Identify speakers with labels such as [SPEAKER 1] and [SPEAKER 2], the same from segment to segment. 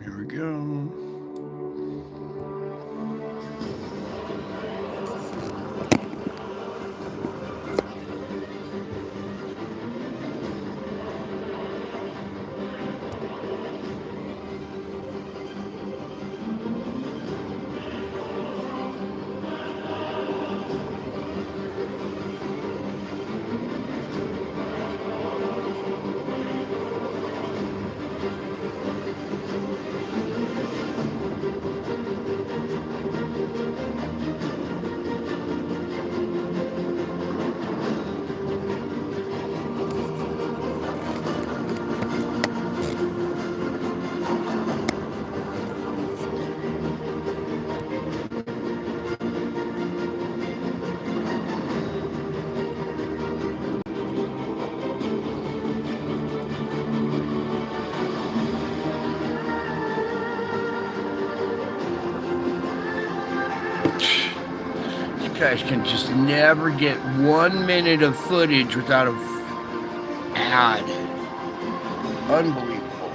[SPEAKER 1] Here we go. You guys can just never get 1 minute of footage without a ad. Unbelievable.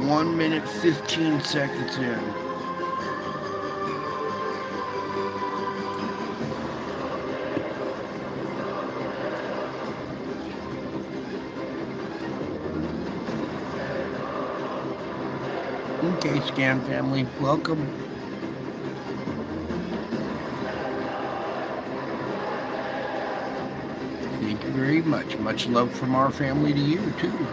[SPEAKER 1] 1 minute, 15 seconds in. Okay, Scam family, welcome. Thank you very much. Much love from our family to you, too.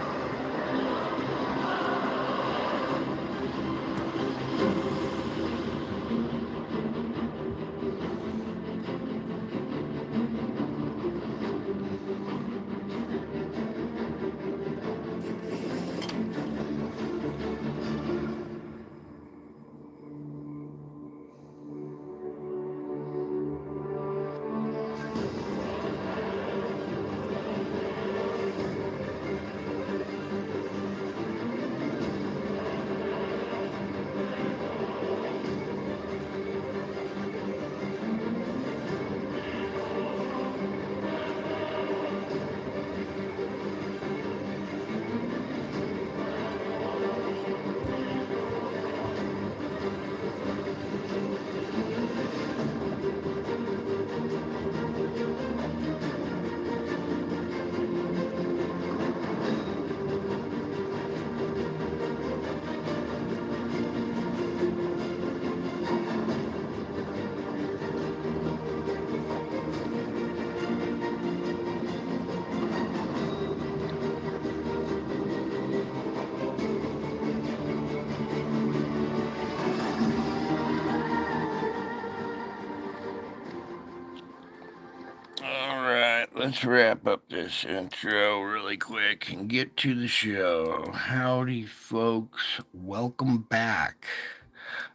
[SPEAKER 1] Let's wrap up this intro really quick and get to the show. Howdy, folks. Welcome back.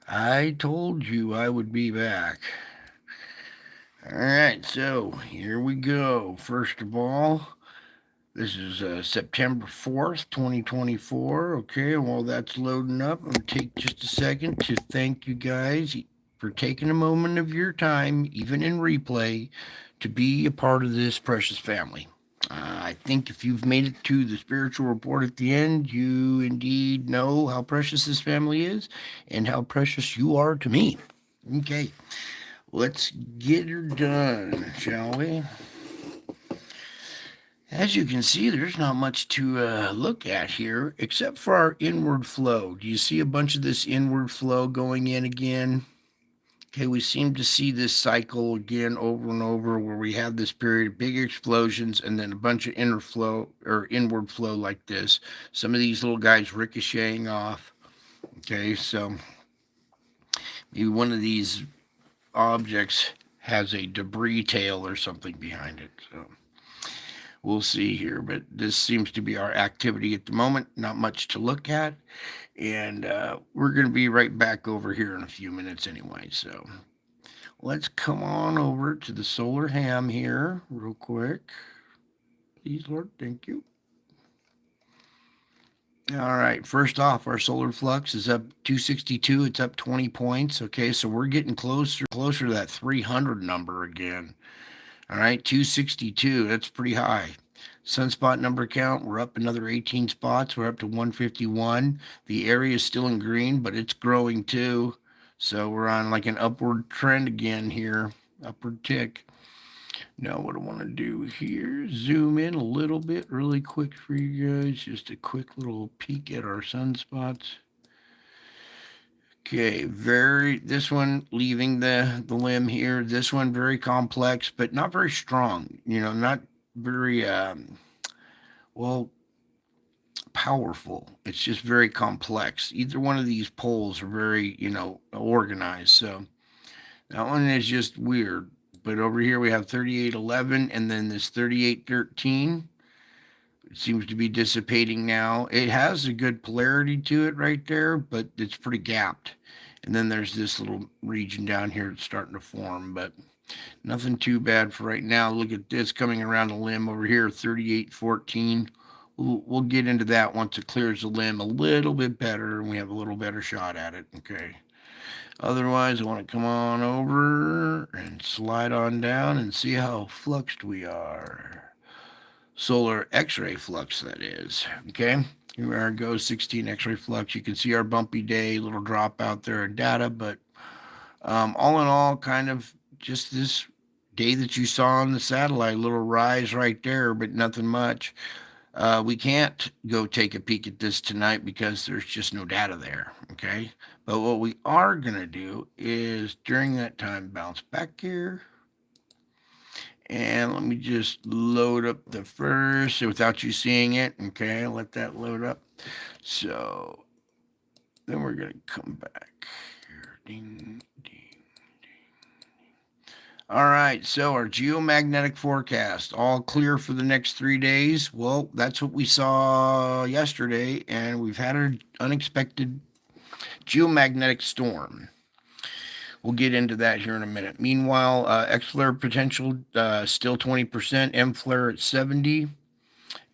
[SPEAKER 1] I told you I would be back. All right, so here we go. First of all, this is September 4th, 2024. Okay, while that's loading up, I'm going to take just a second to thank you guys for taking a moment of your time, even in replay, to be a part of this precious family. I think if you've made it to the spiritual report at the end, you indeed know how precious this family is and how precious you are to me. Okay, let's get her done, shall we? As you can see, there's not much to look at here except for our inward flow. Do you see a bunch of this inward flow going in again? Okay, we seem to see this cycle again over and over where we have this period of big explosions and then a bunch of inner flow or inward flow like this. Some of these little guys ricocheting off. Okay, so maybe one of these objects has a debris tail or something behind it. So we'll see here, but this seems to be our activity at the moment. Not much to look at. And we're going to be right back over here in a few minutes anyway. So let's come on over to the solar ham here real quick. Please, Lord, thank you. All right, first off, our solar flux is up 262. It's up 20 points. Okay, so we're getting closer to that 300 number again. All right, 262, that's pretty high. Sunspot number count, we're up another 18 spots. We're up to 151. The area is still in green, but it's growing too. So we're on like an upward trend again here, upward tick. Now what I want to do here, zoom in a little bit really quick for you guys. Just a quick little peek at our sunspots. Okay, this one leaving the limb here. This one very complex, but not very strong. Not very well powerful. It's just very complex. Either one of these poles are very organized. So that one is just weird. But over here we have 3811 and then this 3813. It seems to be dissipating now. It has a good polarity to it right there, but it's pretty gapped. And then there's this little region down here that's starting to form, but nothing too bad for right now. Look at this coming around the limb over here, 3814. We'll get into that once it clears the limb a little bit better and we have a little better shot at it. Okay. Otherwise, I want to come on over and slide on down and see how fluxed we are. Solar X-ray flux, that is. Okay, here we go, 16 X-ray flux. You can see our bumpy day, little drop out there of data, but all in all, kind of just this day that you saw on the satellite, little rise right there, but nothing much. We can't go take a peek at this tonight because there's just no data there, okay? But what we are going to do is during that time bounce back here. And let me just load up the first without you seeing it, okay? Let that load up. So then we're going to come back here. Ding, ding. All right, so our geomagnetic forecast, all clear for the next 3 days. Well, that's what we saw yesterday, and we've had an unexpected geomagnetic storm. We'll get into that here in a minute. Meanwhile, X-flare potential still 20%, M-flare at 70%,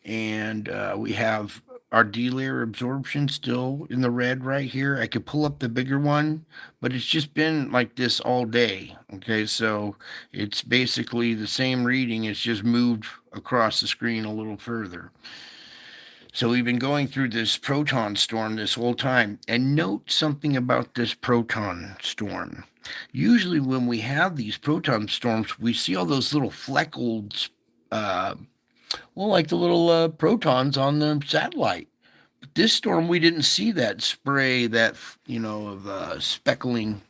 [SPEAKER 1] and we have our D-layer absorption still in the red right here. I could pull up the bigger one, but it's just been like this all day. Okay, so it's basically the same reading. It's just moved across the screen a little further. So we've been going through this proton storm this whole time. And note something about this proton storm. Usually when we have these proton storms, we see all those little fleckled like the little protons on the satellite. But this storm, we didn't see that spray, that, of speckling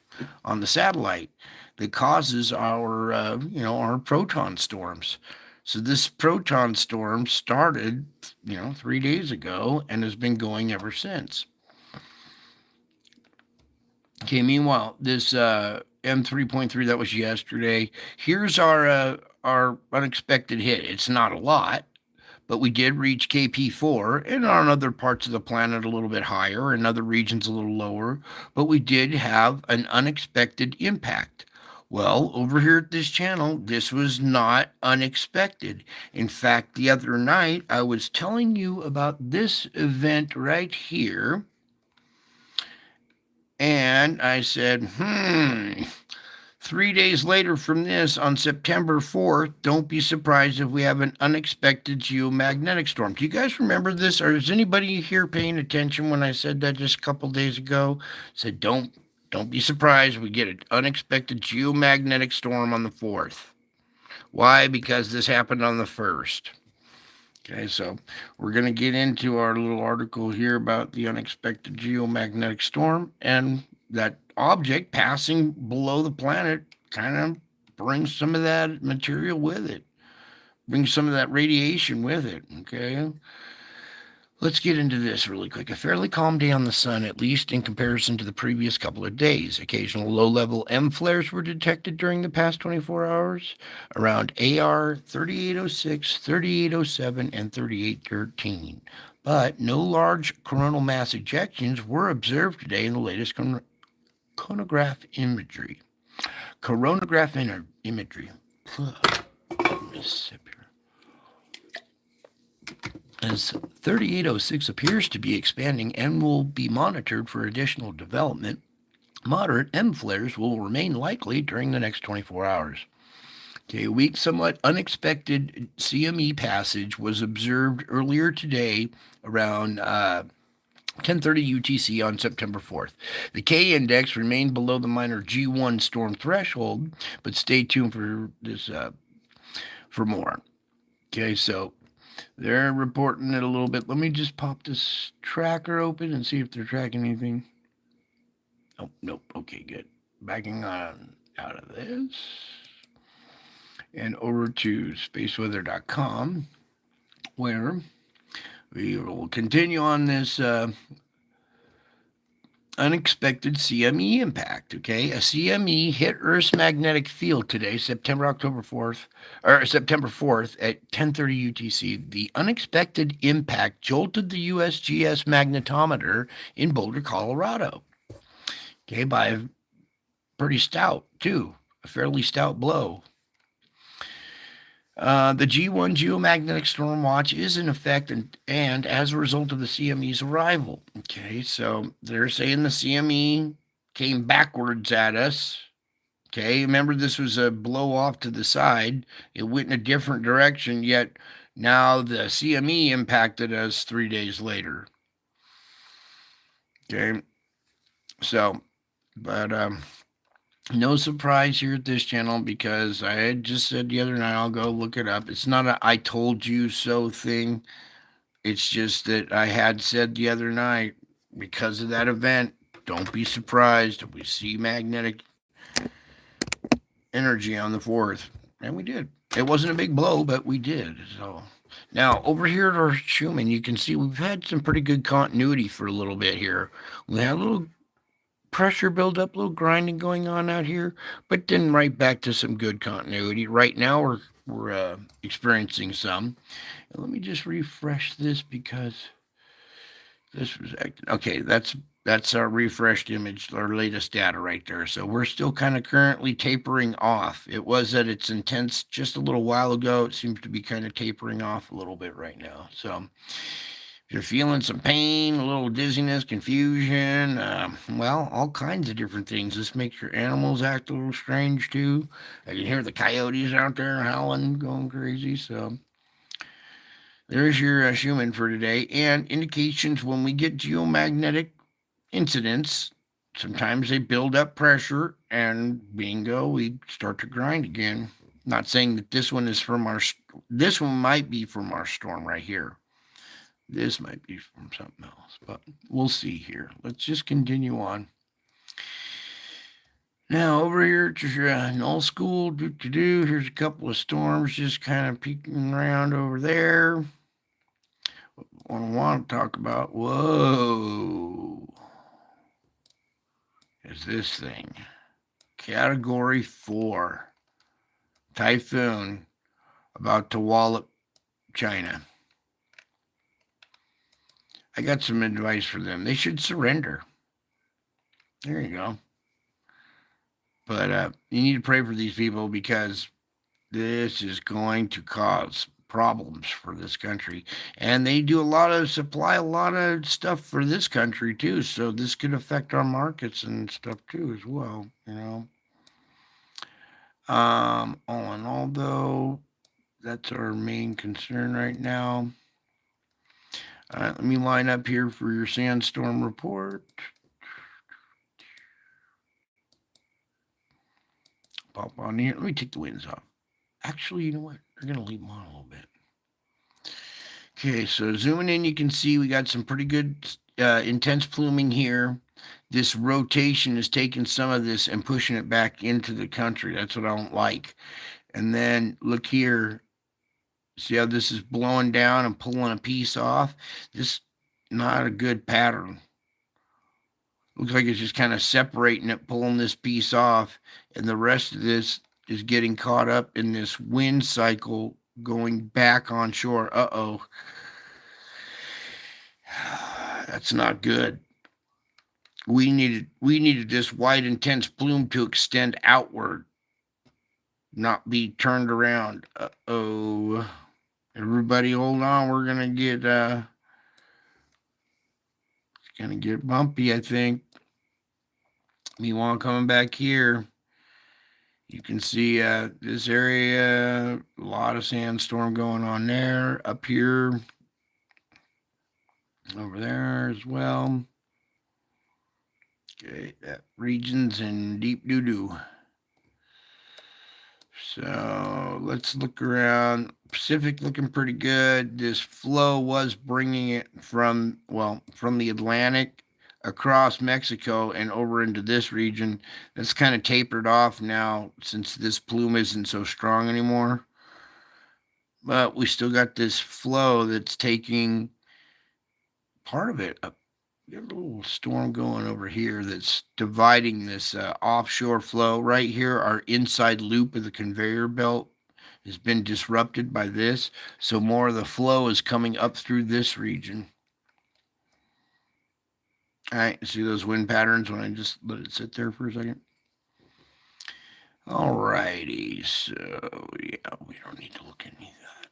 [SPEAKER 1] on the satellite that causes our proton storms. So this proton storm started, 3 days ago and has been going ever since. Okay, meanwhile, this M3.3, that was yesterday. Here's our unexpected hit. It's not a lot, but we did reach KP4, and on other parts of the planet a little bit higher, and other regions a little lower, but we did have an unexpected impact. Well, over here at this channel, this was not unexpected. In fact, the other night, I was telling you about this event right here, and I said, 3 days later from this, on September 4th, don't be surprised if we have an unexpected geomagnetic storm. Do you guys remember this? Or is anybody here paying attention when I said that just a couple days ago? I said, don't be surprised if we get an unexpected geomagnetic storm on the 4th. Why? Because this happened on the 1st. Okay, so we're going to get into our little article here about the unexpected geomagnetic storm, and that object passing below the planet kind of brings some of that material with it, brings some of that radiation with it, okay? Let's get into this really quick. A fairly calm day on the sun, at least in comparison to the previous couple of days. Occasional low-level M flares were detected during the past 24 hours around AR 3806, 3807, and 3813. But no large coronal mass ejections were observed today in the latest coronagraph imagery. Imagery. Let me sip here. As 3806 appears to be expanding and will be monitored for additional development, moderate M flares will remain likely during the next 24 hours. Okay, a weak, somewhat unexpected CME passage was observed earlier today around 10:30 UTC on September 4th. The K index remained below the minor G1 storm threshold, but stay tuned for this for more. Okay, so they're reporting it a little bit. Let me just pop this tracker open and see if they're tracking anything. Oh, nope. Okay, good. Backing on out of this and over to spaceweather.com, where we will continue on this unexpected CME impact. Okay, a CME hit Earth's magnetic field today, September 4th at 10:30 UTC. The unexpected impact jolted the USGS magnetometer in Boulder, Colorado. Okay, by a pretty stout too, a fairly stout blow. The G1 geomagnetic storm watch is in effect, and as a result of the CME's arrival. Okay, so they're saying the CME came backwards at us. Okay, remember this was a blow off to the side. It went in a different direction, yet now the CME impacted us 3 days later. Okay, so, but no surprise here at this channel because I had just said the other night, I'll go look it up. It's not a I told you so thing. It's just that I had said the other night, because of that event, don't be surprised if we see magnetic energy on the 4th. And we did. It wasn't a big blow, but we did. So now over here at our Schuman, you can see we've had some pretty good continuity for a little bit here. We had a little pressure buildup, a little grinding going on out here, but then right back to some good continuity. Right now we're experiencing some. And let me just refresh this because this was okay. That's our refreshed image, our latest data right there. So we're still kind of currently tapering off. It was at its intense just a little while ago. It seems to be kind of tapering off a little bit right now. So if you're feeling some pain, a little dizziness, confusion, well, all kinds of different things. This makes your animals act a little strange too. I can hear the coyotes out there howling, going crazy. So there's your Schumann for today. And indications when we get geomagnetic incidents, sometimes they build up pressure and bingo, we start to grind again. Not saying that this one is from this one might be from our storm right here. This might be from something else, but we'll see here. Let's just continue on. Now over here to Null School, here's a couple of storms just kind of peeking around over there. What I want to talk about, whoa, is this thing. Category 4. Typhoon about to wallop China. I got some advice for them. They should surrender. There you go. But you need to pray for these people because this is going to cause problems for this country. And they do supply a lot of stuff for this country too. So this could affect our markets and stuff too as well, you know. All in all, though, that's our main concern right now. Let me line up here for your sandstorm report. Pop on here. Let me take the winds off. Actually, you know what? We're going to leave them on a little bit. Okay, so zooming in, you can see we got some pretty good intense pluming here. This rotation is taking some of this and pushing it back into the country. That's what I don't like. And then look here. See how this is blowing down and pulling a piece off? This not a good pattern. Looks like it's just kind of separating it, pulling this piece off, and the rest of this is getting caught up in this wind cycle going back on shore. Uh-oh. That's not good. We needed this wide, intense plume to extend outward, not be turned around. Uh-oh. Everybody hold on. We're gonna get it's gonna get bumpy, I think. Meanwhile, coming back here. You can see this area, a lot of sandstorm going on there. Up here, over there as well. Okay, that region's in deep doo-doo. So let's look around. Pacific looking pretty good. This flow was bringing it from the Atlantic across Mexico and over into this region. That's kind of tapered off now since this plume isn't so strong anymore. But we still got this flow that's taking part of it up. We got a little storm going over here that's dividing this offshore flow. Right here, our inside loop of the conveyor belt has been disrupted by this. So more of the flow is coming up through this region. All right, see those wind patterns when I just let it sit there for a second? All righty, so yeah, we don't need to look at any of that.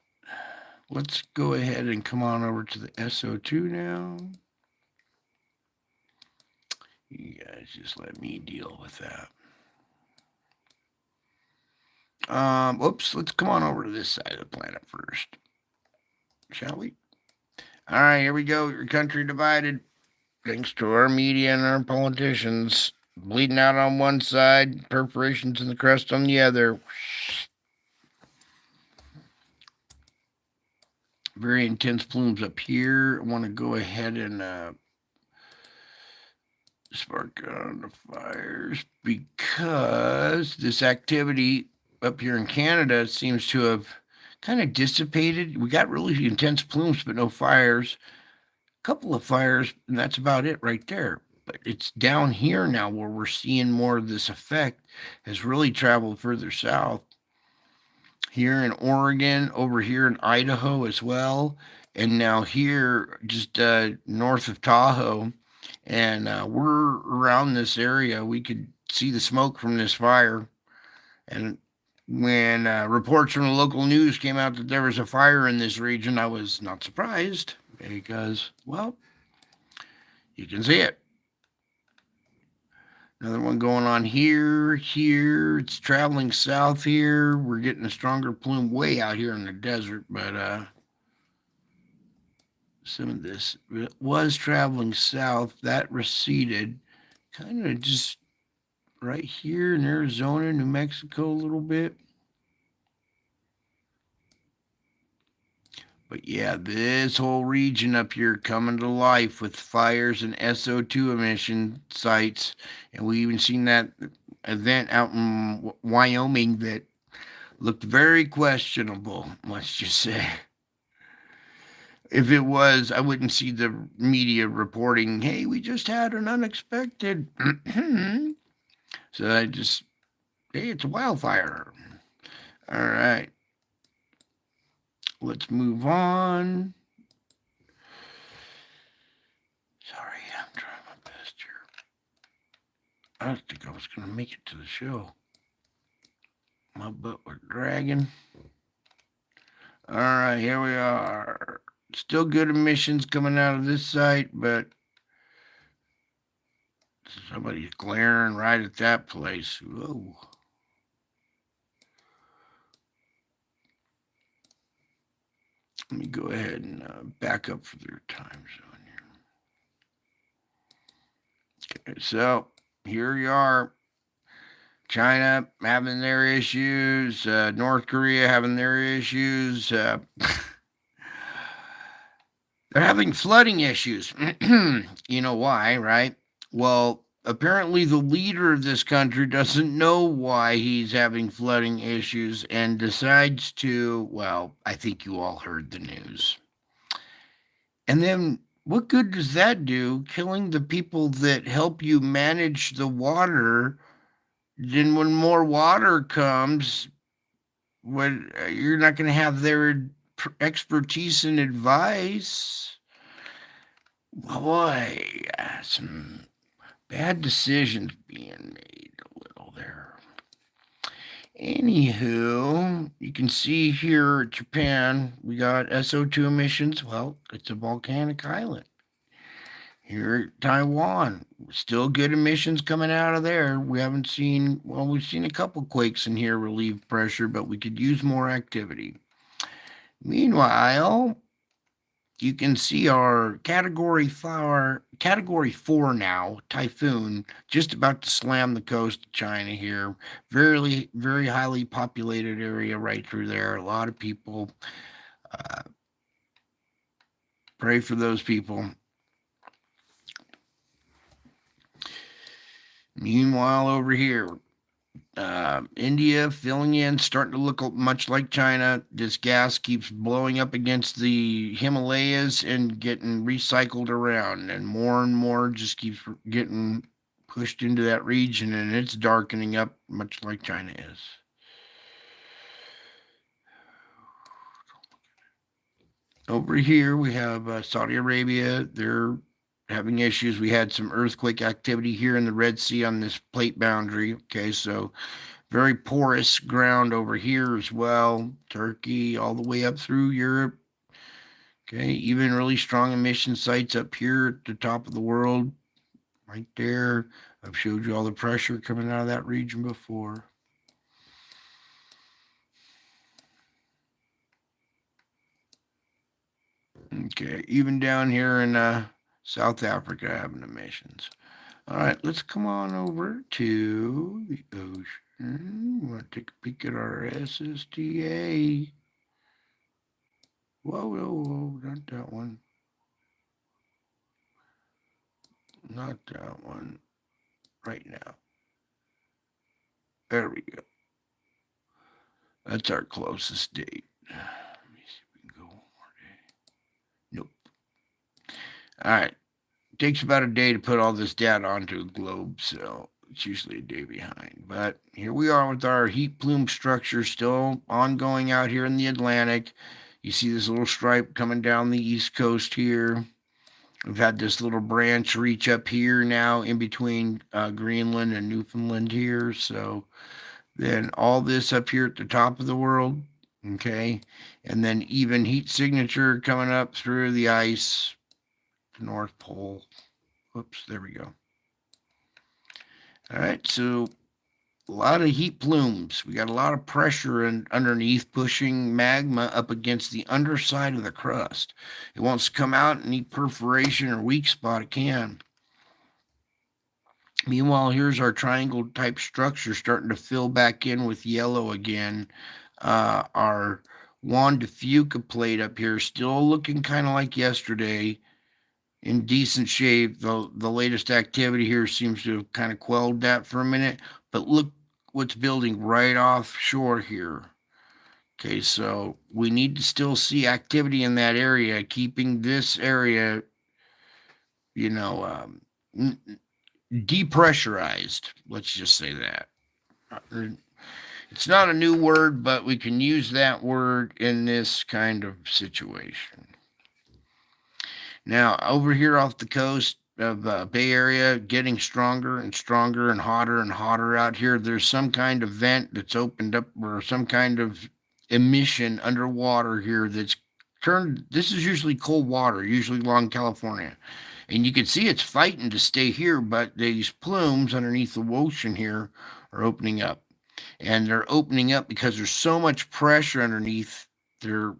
[SPEAKER 1] Let's go ahead and come on over to the SO2 now. You guys just let me deal with that. Oops, let's come on over to this side of the planet first, shall we? All right, here we go. Your country divided. Thanks to our media and our politicians. Bleeding out on one side, perforations in the crust on the other. Very intense plumes up here. I want to go ahead and spark on the fires because this activity up here in Canada seems to have kind of dissipated. We got really intense plumes, but no fires. A couple of fires, and that's about it right there. But it's down here now where we're seeing more of this effect has really traveled further south. Here in Oregon, over here in Idaho as well, and now here just north of Tahoe. And we're around this area. We could see the smoke from this fire. And when reports from the local news came out that there was a fire in this region, I was not surprised because, well, you can see it. Another one going on here. It's traveling south here. We're getting a stronger plume way out here in the desert, but some of this was traveling south. That receded kind of just right here in Arizona, New Mexico a little bit. But yeah, this whole region up here coming to life with fires and SO2 emission sites. And we even seen that event out in Wyoming that looked very questionable, let's just say. If it was, I wouldn't see the media reporting, hey, we just had an unexpected. So I just, hey, it's a wildfire. All right. Let's move on. Sorry, I'm trying my best here. I didn't think I was going to make it to the show. My butt was dragging. All right, here we are. Still good emissions coming out of this site, but somebody's glaring right at that place. Whoa. Let me go ahead and back up for their time zone here. Okay, so here you are. China having their issues, North Korea having their issues. They're having flooding issues. You know why, right? Well, apparently the leader of this country doesn't know why he's having flooding issues and decides to, well, I think you all heard the news. And then what good does that do, killing the people that help you manage the water? Then when more water comes, you're not going to have their expertise and advice. Boy, some bad decisions being made a little there. Anywho, you can see here at Japan, we got SO2 emissions. Well, it's a volcanic island. Here at Taiwan, still good emissions coming out of there. We haven't seen, well, we've seen a couple quakes in here relieve pressure, but we could use more activity. Meanwhile, you can see our category 4 now, Typhoon, just about to slam the coast of China here. Very, very highly populated area right through there. A lot of people. Pray for those people. Meanwhile, over here, India filling in, starting to look much like China. This gas keeps blowing up against the Himalayas and getting recycled around, and more just keeps getting pushed into that region, and it's darkening up much like China is. Over here, we have Saudi Arabia. They're having issues. We had some earthquake activity here in the Red Sea on this plate boundary. Okay, so very porous ground over here as well. Turkey, all the way up through Europe. Okay, even really strong emission sites up here at the top of the world, right there. I've showed you all the pressure coming out of that region before. Okay, even down here in South Africa having emissions. All right, let's come on over to the ocean. We want to take a peek at our SSTA. Whoa, not that one. Not that one. Right now. There we go. That's our closest date. Let me see if we can go one more day. Nope. All right. It takes about a day to put all this data onto a globe, so it's usually a day behind. But here we are with our heat plume structure still ongoing out here in the Atlantic. You see this little stripe coming down the east coast here. We've had this little branch reach up here now in between Greenland and Newfoundland here. So then all this up here at the top of the world, okay, and then even heat signature coming up through the ice, the North Pole. Whoops, there we go. All right, so a lot of heat plumes. We got a lot of pressure underneath, pushing magma up against the underside of the crust. It wants to come out, any perforation or weak spot it can. Meanwhile, here's our triangle type structure starting to fill back in with yellow again. Our Juan de Fuca plate up here still looking kind of like yesterday, in decent shape. The latest activity here seems to have kind of quelled that for a minute, but look what's building right offshore here. Okay, so we need to still see activity in that area, keeping this area, you know, depressurized. Let's just say that. It's not a new word, but we can use that word in this kind of situation. Now, over here off the coast of Bay Area, getting stronger and stronger and hotter out here. There's some kind of vent that's opened up, or some kind of emission underwater here that's turned. This is usually cold water, usually along California. And you can see it's fighting to stay here, but these plumes underneath the ocean here are opening up. And they're opening up because there's so much pressure underneath. They're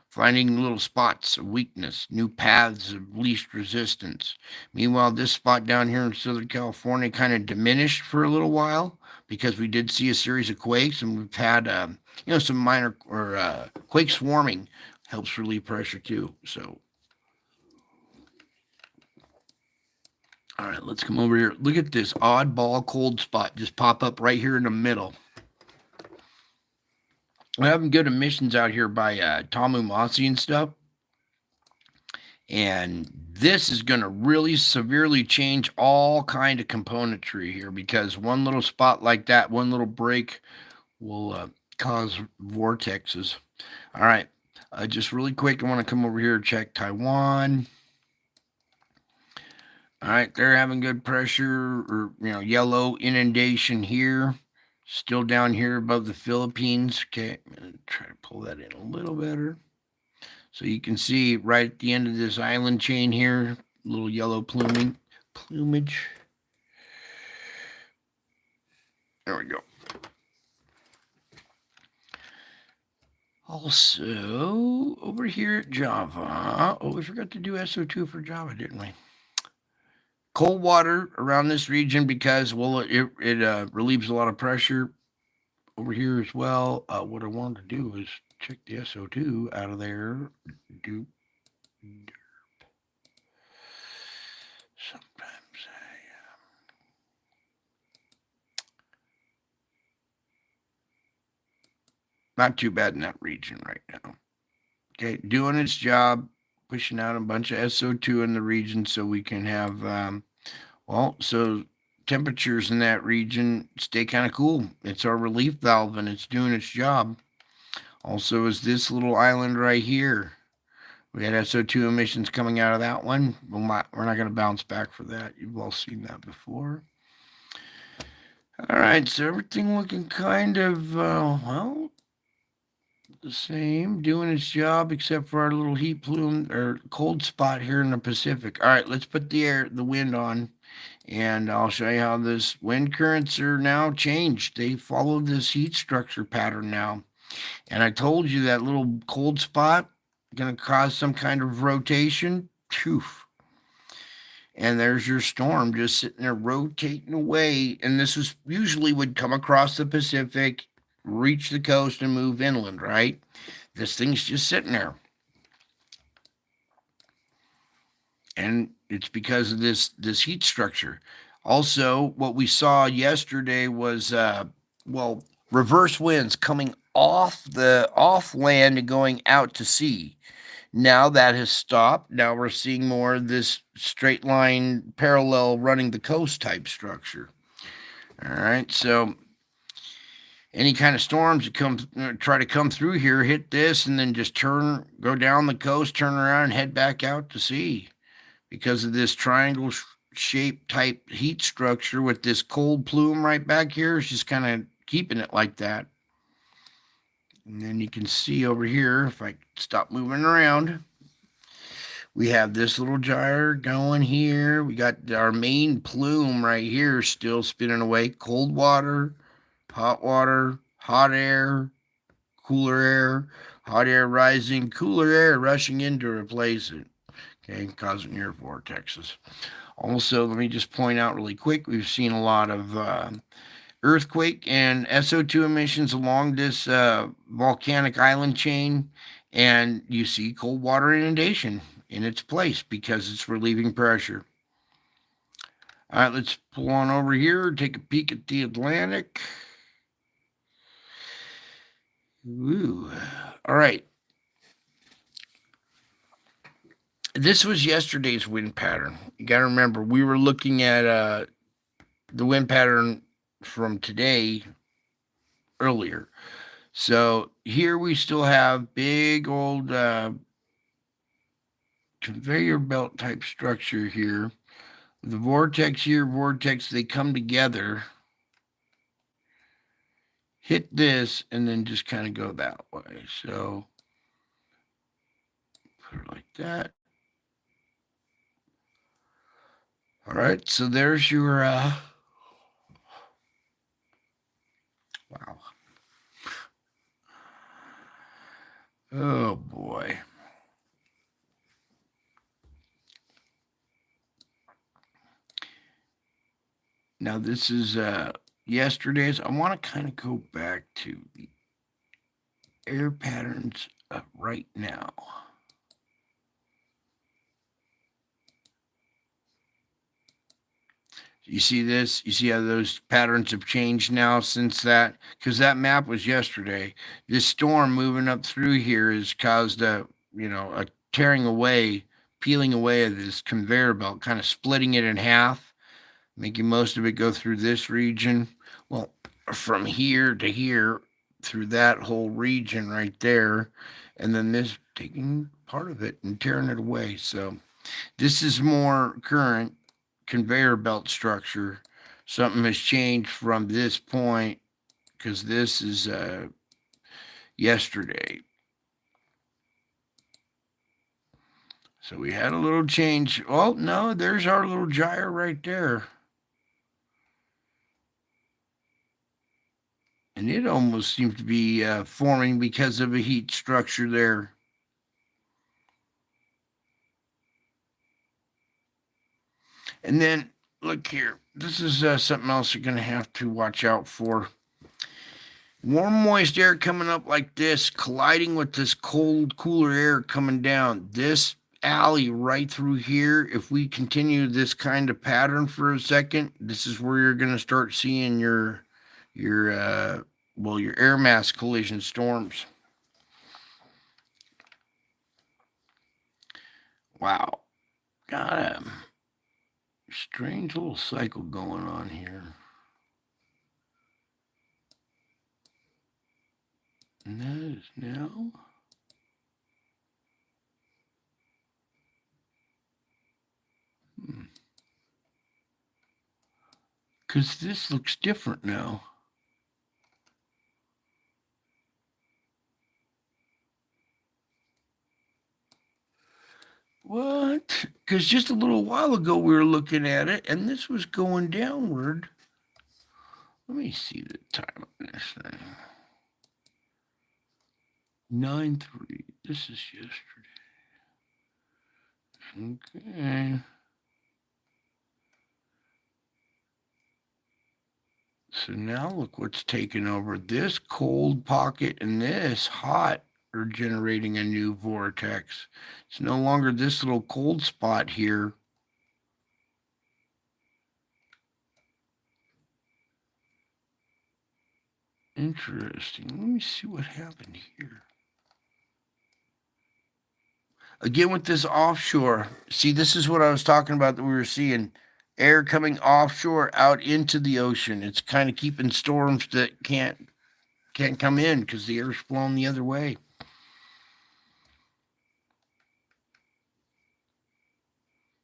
[SPEAKER 1] finding little spots of weakness, new paths of least resistance. Meanwhile, this spot down here in Southern California kind of diminished for a little while because we did see a series of quakes, and we've had some minor or quake swarming helps relieve pressure too. So, all right, let's come over here. Look at this oddball cold spot just pop up right here in the middle. We're having good emissions out here by Tamumasi and stuff. And this is going to really severely change all kind of componentry here, because one little spot like that, one little break will cause vortexes. All right, just really quick, I want to come over here and check Taiwan. All right, they're having good pressure, or yellow inundation here. Still down here above the Philippines. Okay, I'm going to try to pull that in a little better. So you can see right at the end of this island chain here, little yellow plumage. There we go. Also, over here at Java, we forgot to do SO2 for Java, didn't we? Cold water around this region because, well, it relieves a lot of pressure over here as well. What I wanted to do is check the SO2 out of there. Sometimes not too bad in that region right now. Okay, doing its job, pushing out a bunch of SO2 in the region so we can have, so temperatures in that region stay kind of cool. It's our relief valve and it's doing its job. Also is this little island right here. We had SO2 emissions coming out of that one. We're not going to bounce back for that. You've all seen that before. All right, so everything looking kind of, the same, doing its job, except for our little heat plume or cold spot here in the Pacific. All right, let's put the wind on, and I'll show you how this wind currents are now changed. They follow this heat structure pattern now. And I told you that little cold spot going to cause some kind of rotation. Phew. And there's your storm just sitting there rotating away. And this is usually would come across the Pacific, reach the coast, and move inland, right? This thing's just sitting there. And it's because of this heat structure. Also, what we saw yesterday was, reverse winds coming off land and going out to sea. Now that has stopped. Now we're seeing more of this straight line parallel running the coast type structure. All right, so any kind of storms that try to come through here, hit this, and then just go down the coast, turn around, and head back out to sea because of this triangle shape type heat structure with this cold plume right back here. It's just kind of keeping it like that. And then you can see over here, if I stop moving around, we have this little gyre going here. We got our main plume right here still spinning away. Cold water, hot air, cooler air, hot air rising, cooler air rushing in to replace it. Okay, causing air vortexes. Also, let me just point out really quick, we've seen a lot of earthquake and SO2 emissions along this volcanic island chain, and you see cold water inundation in its place because it's relieving pressure. All right, let's pull on over here, take a peek at the Atlantic. Ooh. All right. This was yesterday's wind pattern. You got to remember, we were looking at the wind pattern from today earlier. So here we still have big old conveyor belt type structure here. The vortex here, they come together, hit this, and then just kind of go that way. So put it like that. All right, so there's your wow. Oh boy. Now this is yesterday's. I want to kind of go back to the air patterns right now. You see this? You see how those patterns have changed now since that? Because that map was yesterday. This storm moving up through here has caused a tearing away, peeling away of this conveyor belt, kind of splitting it in half, making most of it go through this region. Well, from here to here, through that whole region right there, and then this taking part of it and tearing it away. So this is more current conveyor belt structure. Something has changed from this point because this is yesterday. So we had a little change. Oh, no, there's our little gyre right there. And it almost seems to be forming because of a heat structure there. And then, look here. This is something else you're going to have to watch out for. Warm, moist air coming up like this, colliding with this cold, cooler air coming down. This alley right through here, if we continue this kind of pattern for a second, this is where you're going to start seeing your air mass collision storms. Wow. Got a strange little cycle going on here. And that is now. Because this looks different now. What? Because just a little while ago we were looking at it and this was going downward. Let me see the time on this thing. 9:03. This is yesterday. Okay. So now look what's taken over. This cold pocket and this hot are generating a new vortex. It's no longer this little cold spot here. Interesting. Let me see what happened here. Again, with this offshore, see, this is what I was talking about that we were seeing. Air coming offshore out into the ocean. It's kind of keeping storms that can't come in because the air's flowing the other way.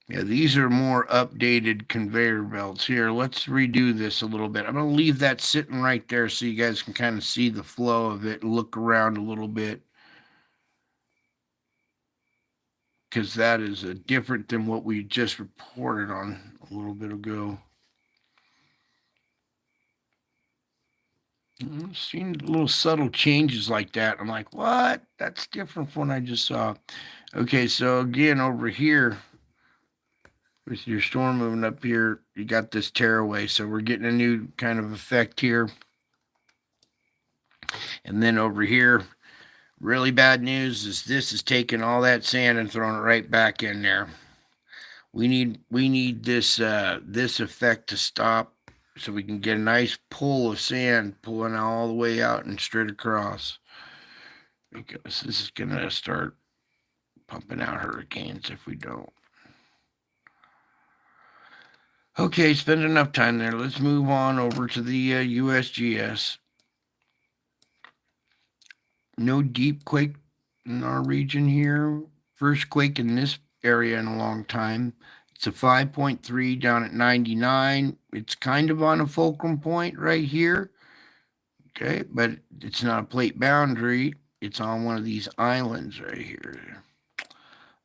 [SPEAKER 1] Yeah, these are more updated conveyor belts. Here, let's redo this a little bit. I'm going to leave that sitting right there so you guys can kind of see the flow of it and look around a little bit. Because that is different than what we just reported on a little bit ago. I've seen little subtle changes like that. I'm like, what? That's different from what I just saw. Okay, so again, over here, with your storm moving up here, you got this tearaway. So we're getting a new kind of effect here. And then over here, really bad news is this is taking all that sand and throwing it right back in there. We need this this effect to stop so we can get a nice pull of sand pulling all the way out and straight across. Because this is gonna start pumping out hurricanes if we don't. Okay, spend enough time there. Let's move on over to the USGS. No deep quake in our region here. First quake in this area in a long time. It's a 5.3 down at 99. It's kind of on a fulcrum point right here. Okay, but it's not a plate boundary. It's on one of these islands right here.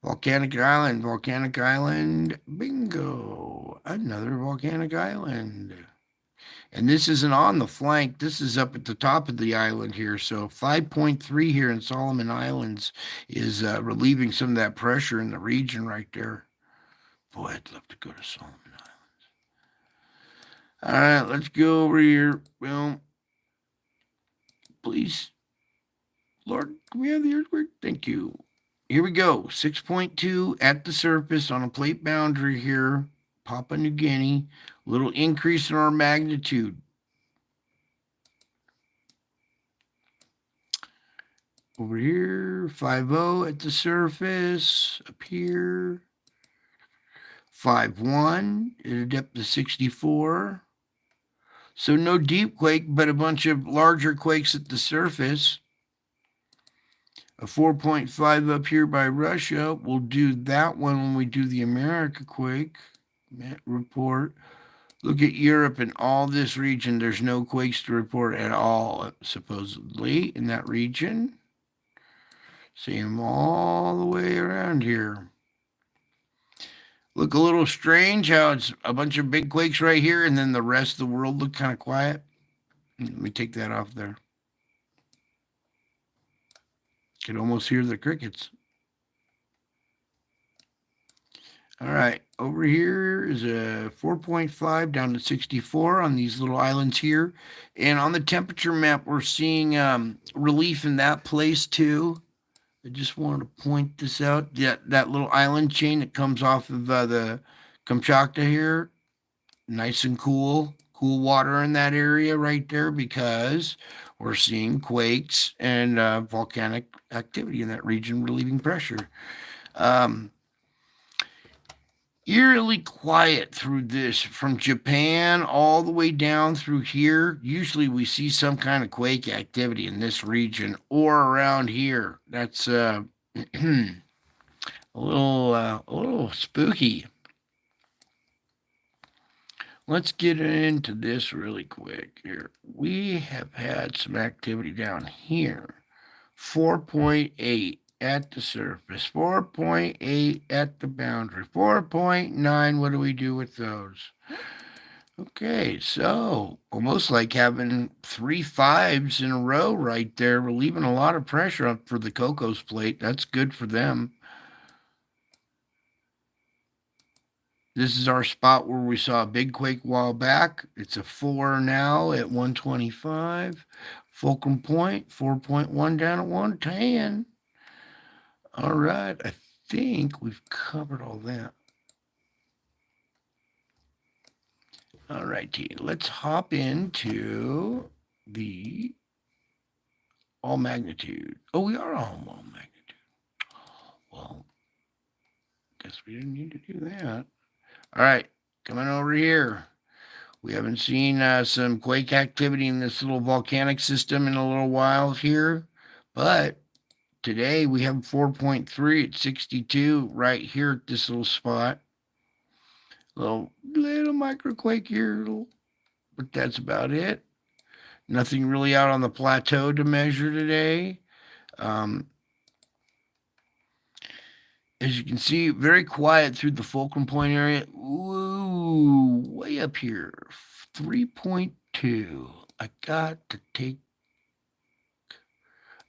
[SPEAKER 1] Volcanic Island, bingo, another volcanic island. And this isn't on the flank, this is up at the top of the island here. So 5.3 here in Solomon Islands is relieving some of that pressure in the region right there. Boy, I'd love to go to Solomon Islands. All right, let's go over here. Well, please, Lord, can we have the earthquake? Thank you. Here we go, 6.2 at the surface on a plate boundary here, Papua New Guinea. Little increase in our magnitude. Over here, 5.0 at the surface, up here. 5.1 at a depth of 64. So no deep quake, but a bunch of larger quakes at the surface. A 4.5 up here by Russia. We'll do that one when we do the America quake report. Look at Europe and all this region. There's no quakes to report at all, supposedly, in that region. See them all the way around here. Look a little strange how it's a bunch of big quakes right here, and then the rest of the world look kind of quiet. Let me take that off there. Can almost hear the crickets. All right, over here is a 4.5 down to 64 on these little islands here. And on the temperature map, we're seeing relief in that place too. I just wanted to point this out. That little island chain that comes off of the Kamchatka here, nice and cool. Cool water in that area right there because we're seeing quakes and volcanic activity in that region relieving pressure. Um, Eerily quiet through this from Japan all the way down through here. Usually we see some kind of quake activity in this region or around here. That's a little spooky. Let's get into this really quick here. We have had some activity down here. 4.8 at the surface, 4.8 at the boundary, 4.9. What do we do with those? Okay, so almost like having 3 5s in a row right there, relieving a lot of pressure up for the Cocos plate. That's good for them. This is our spot where we saw a big quake a while back. It's a 4 now at 125. Fulcrum point, 4.1 down at 110. All right, I think we've covered all that. All righty, let's hop into the all magnitude. Oh, we are all magnitude. Well, guess we didn't need to do that. All right, coming over here. We haven't seen some quake activity in this little volcanic system in a little while here, but today we have 4.3 at 62 right here at this little spot. Little microquake here, but that's about it. Nothing really out on the plateau to measure today. As you can see, very quiet through the fulcrum point area. Ooh, way up here, 3.2. I got to take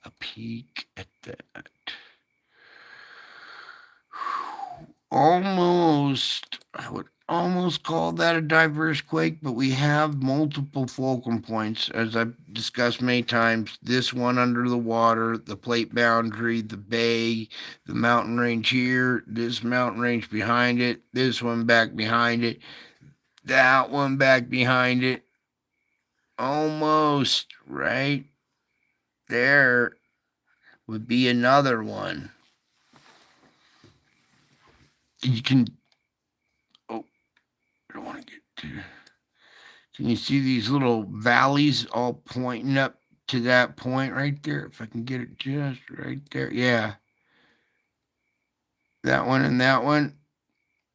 [SPEAKER 1] a peek at that. I would almost call that a diverse quake, but we have multiple fulcrum points, as I've discussed many times. This one under the water, the plate boundary, the bay, the mountain range here, this mountain range behind it, this one back behind it, that one back behind it. Almost right there would be another one. You can, oh, I don't want to get to, can you see these little valleys all pointing up to that point right there? If I can get it just right there. Yeah. That one and that one.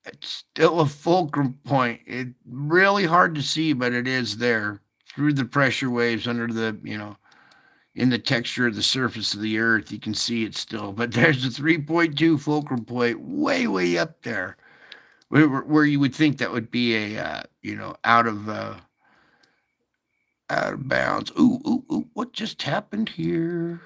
[SPEAKER 1] It's still a fulcrum point. It's really hard to see, but it is there through the pressure waves under the, in the texture of the surface of the earth. You can see it still. But there's a 3.2 fulcrum point way, way up there where you would think that would be a, out of bounds. Ooh, what just happened here?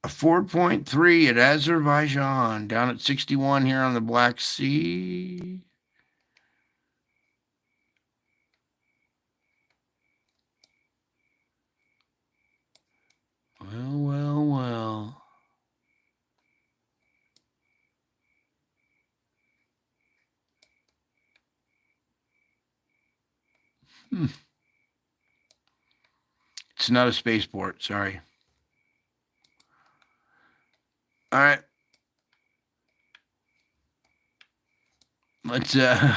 [SPEAKER 1] A 4.3 at Azerbaijan, down at 61 here on the Black Sea. Well. It's not a spaceport, sorry. All right. Let's I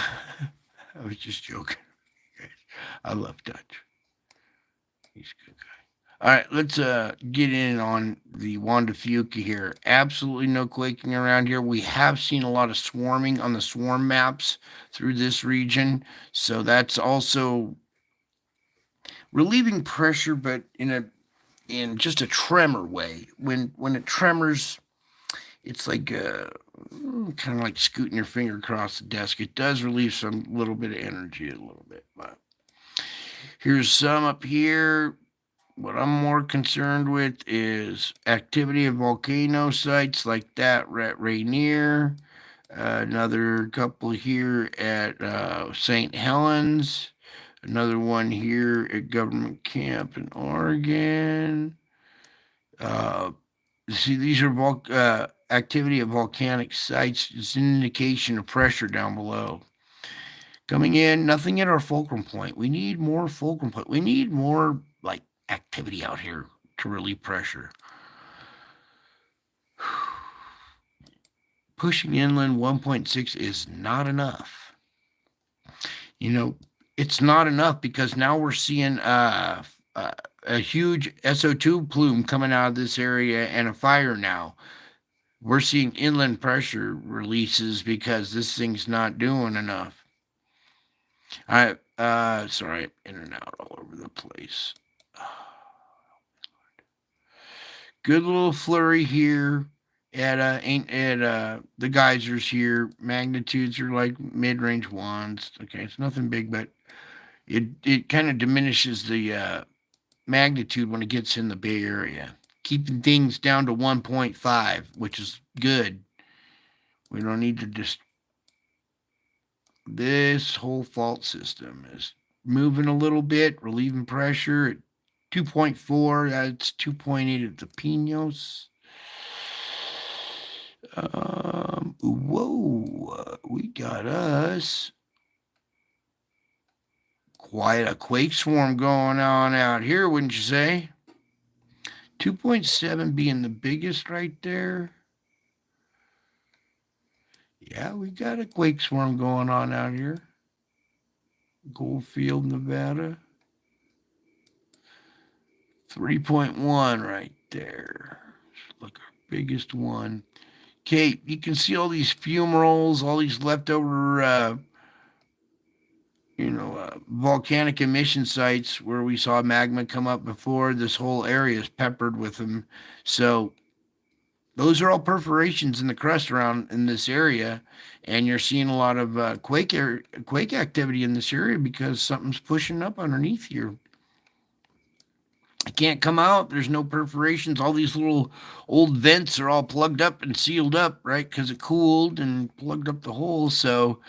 [SPEAKER 1] was just joking. I love Dutch. He's a good guy. All right, let's get in on the Wanda Fuca here. Absolutely no quaking around here. We have seen a lot of swarming on the swarm maps through this region, so that's also relieving pressure, but in just a tremor way. When it tremors, it's like kind of like scooting your finger across the desk. It does release some little bit of energy, a little bit. But here's some up here. What I'm more concerned with is activity of volcano sites like that at Rainier. Another couple here at St. Helens. Another one here at Government Camp in Oregon. Uh, See, these are activity of volcanic sites. It's an indication of pressure down below. Coming in, nothing at our fulcrum point. We need more fulcrum point. We need more like activity out here to relieve pressure. Pushing inland 1.6 is not enough. You know, it's not enough because now we're seeing a huge SO2 plume coming out of this area and a fire now. We're seeing inland pressure releases because this thing's not doing enough. Sorry, in and out all over the place. Good little flurry here at the geysers here. Magnitudes are like mid-range ones. Okay, it's nothing big, but it kind of diminishes the magnitude when it gets in the Bay Area, keeping things down to 1.5, which is good. We don't need to just. This whole fault system is moving a little bit, relieving pressure at 2.4. That's 2.8 at the Pinos. Whoa, we got us quite a quake swarm going on out here, wouldn't you say? 2.7 being the biggest right there. Yeah, we got a quake swarm going on out here. Goldfield, Nevada. 3.1 right there. Look, our biggest one. Okay, you can see all these fume rolls, all these leftover, volcanic emission sites where we saw magma come up before. This whole area is peppered with them. So those are all perforations in the crust around in this area, and you're seeing a lot of quake activity in this area because something's pushing up underneath here. It can't come out. There's no perforations. All these little old vents are all plugged up and sealed up, right? Because it cooled and plugged up the holes. So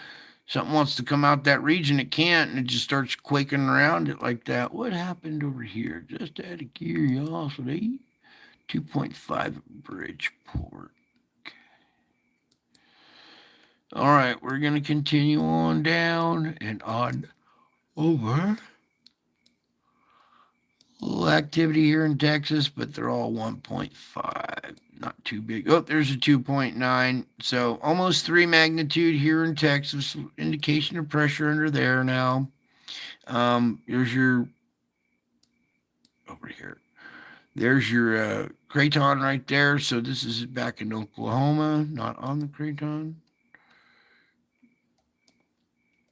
[SPEAKER 1] something wants to come out that region, it can't, and it just starts quaking around it like that. What happened over here? Just out of curiosity. 2.5 Bridgeport. Okay. All right, we're going to continue on down and on over. A little activity here in Texas, but they're all 1.5. Not too big. Oh, there's a 2.9. So almost 3 magnitude here in Texas. Indication of pressure under there now. Here's your over here. There's your craton right there. So this is back in Oklahoma, not on the craton.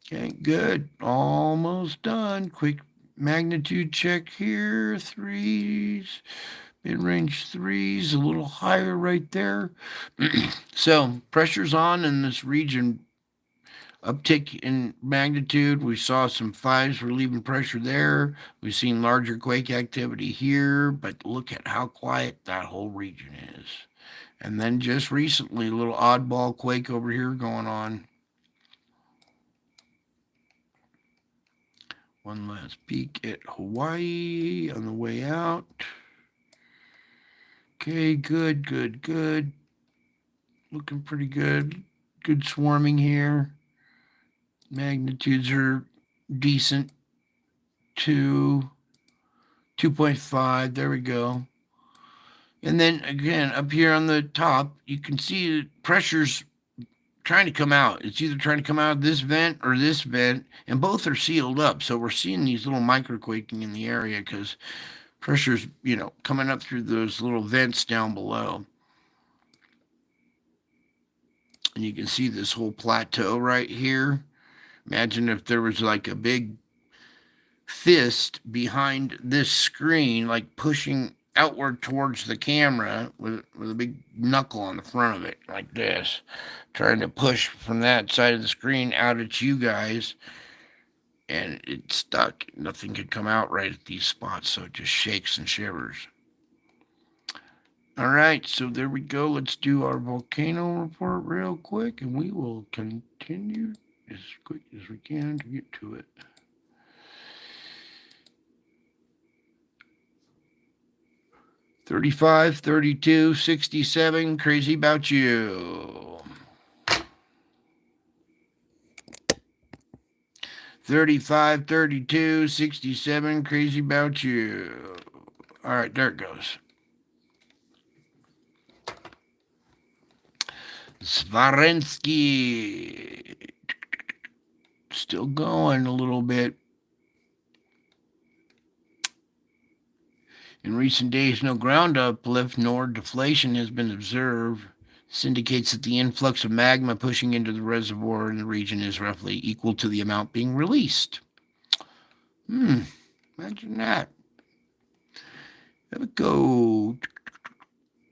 [SPEAKER 1] Okay, good. Almost done. Quick magnitude check here. 3s. Mid-range 3s, a little higher right there. So pressure's on in this region. Uptick in magnitude. We saw some 5s relieving pressure there. We've seen larger quake activity here, but look at how quiet that whole region is. And then just recently, a little oddball quake over here going on. One last peek at Hawaii on the way out. Okay, good. Looking pretty good. Good swarming here. Magnitudes are decent. 2.5. There we go. And then again, up here on the top, you can see the pressure's trying to come out. It's either trying to come out of this vent or this vent, and both are sealed up. So we're seeing these little microquaking in the area because pressure's, coming up through those little vents down below. And you can see this whole plateau right here. Imagine if there was like a big fist behind this screen, like pushing outward towards the camera with a big knuckle on the front of it, like this, trying to push from that side of the screen out at you guys, and it's stuck. Nothing could come out right at these spots, so it just shakes and shivers. All right, so there we go. Let's do our volcano report real quick, and we will continue as quick as we can to get to it. 35, 32, 67, crazy about you. 35, 32, 67, crazy about you. All right, there it goes. Svarensky. Still going a little bit. In recent days, no ground uplift nor deflation has been observed. This indicates that the influx of magma pushing into the reservoir in the region is roughly equal to the amount being released. Imagine that. There we go.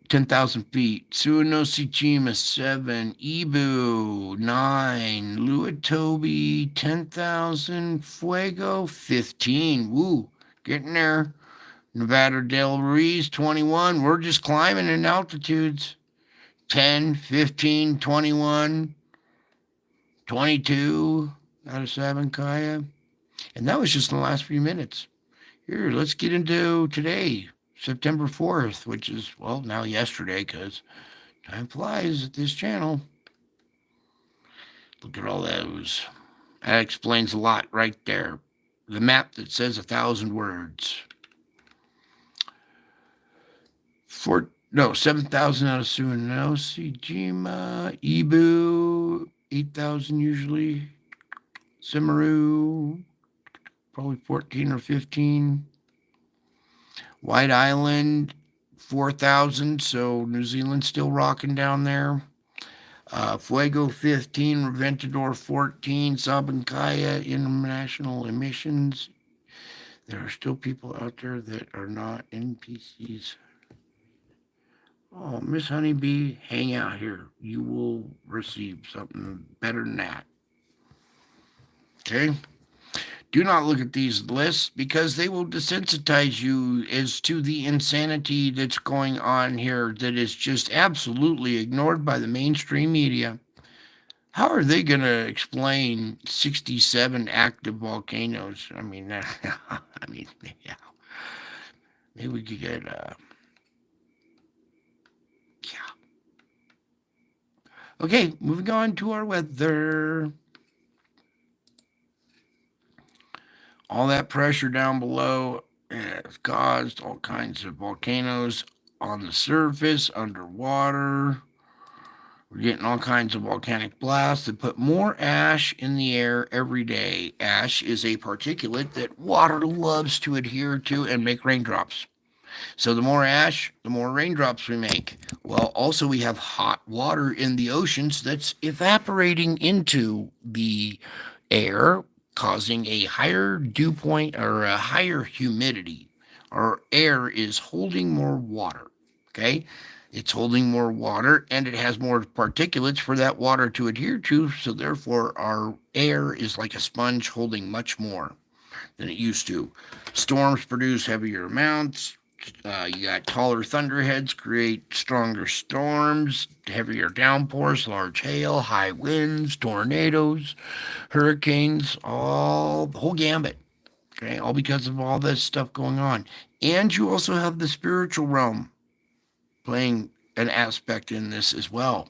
[SPEAKER 1] 10,000 feet. Suwanosejima 7. Ibu 9. Luatobi 10,000. Fuego 15. Woo. Getting there. Nevada del Ruiz 21. We're just climbing in altitudes. 10, 15, 21, 22 out of Sabancaya. And that was just in the last few minutes. Here, let's get into today, September 4th, which is, well, now yesterday, because time flies at this channel. Look at all those. That explains a lot right there. The map that says 1,000 words. 7,000 out of Suwanosejima. Ibu, 8,000 usually. Simaru, probably 14 or 15. White Island, 4,000, so New Zealand's still rocking down there. Fuego 15, Reventador 14, Sabancaya international emissions. There are still people out there that are not NPCs. Oh, Miss Honeybee, hang out here. You will receive something better than that. Okay? Do not look at these lists because they will desensitize you as to the insanity that's going on here that is just absolutely ignored by the mainstream media. How are they going to explain 67 active volcanoes? I mean, yeah. Maybe we could get, yeah. Okay, moving on to our weather. All that pressure down below has caused all kinds of volcanoes on the surface, underwater. We're getting all kinds of volcanic blasts that put more ash in the air every day. Ash is a particulate that water loves to adhere to and make raindrops. So the more ash, the more raindrops we make. Well, also we have hot water in the oceans that's evaporating into the air, causing a higher dew point or a higher humidity. Our air is holding more water, okay? It's holding more water and it has more particulates for that water to adhere to, so therefore our air is like a sponge holding much more than it used to. Storms produce heavier amounts. You got taller thunderheads create stronger storms, heavier downpours, large hail, high winds, tornadoes, hurricanes, all the whole gambit. Okay, all because of all this stuff going on. And you also have the spiritual realm playing an aspect in this as well.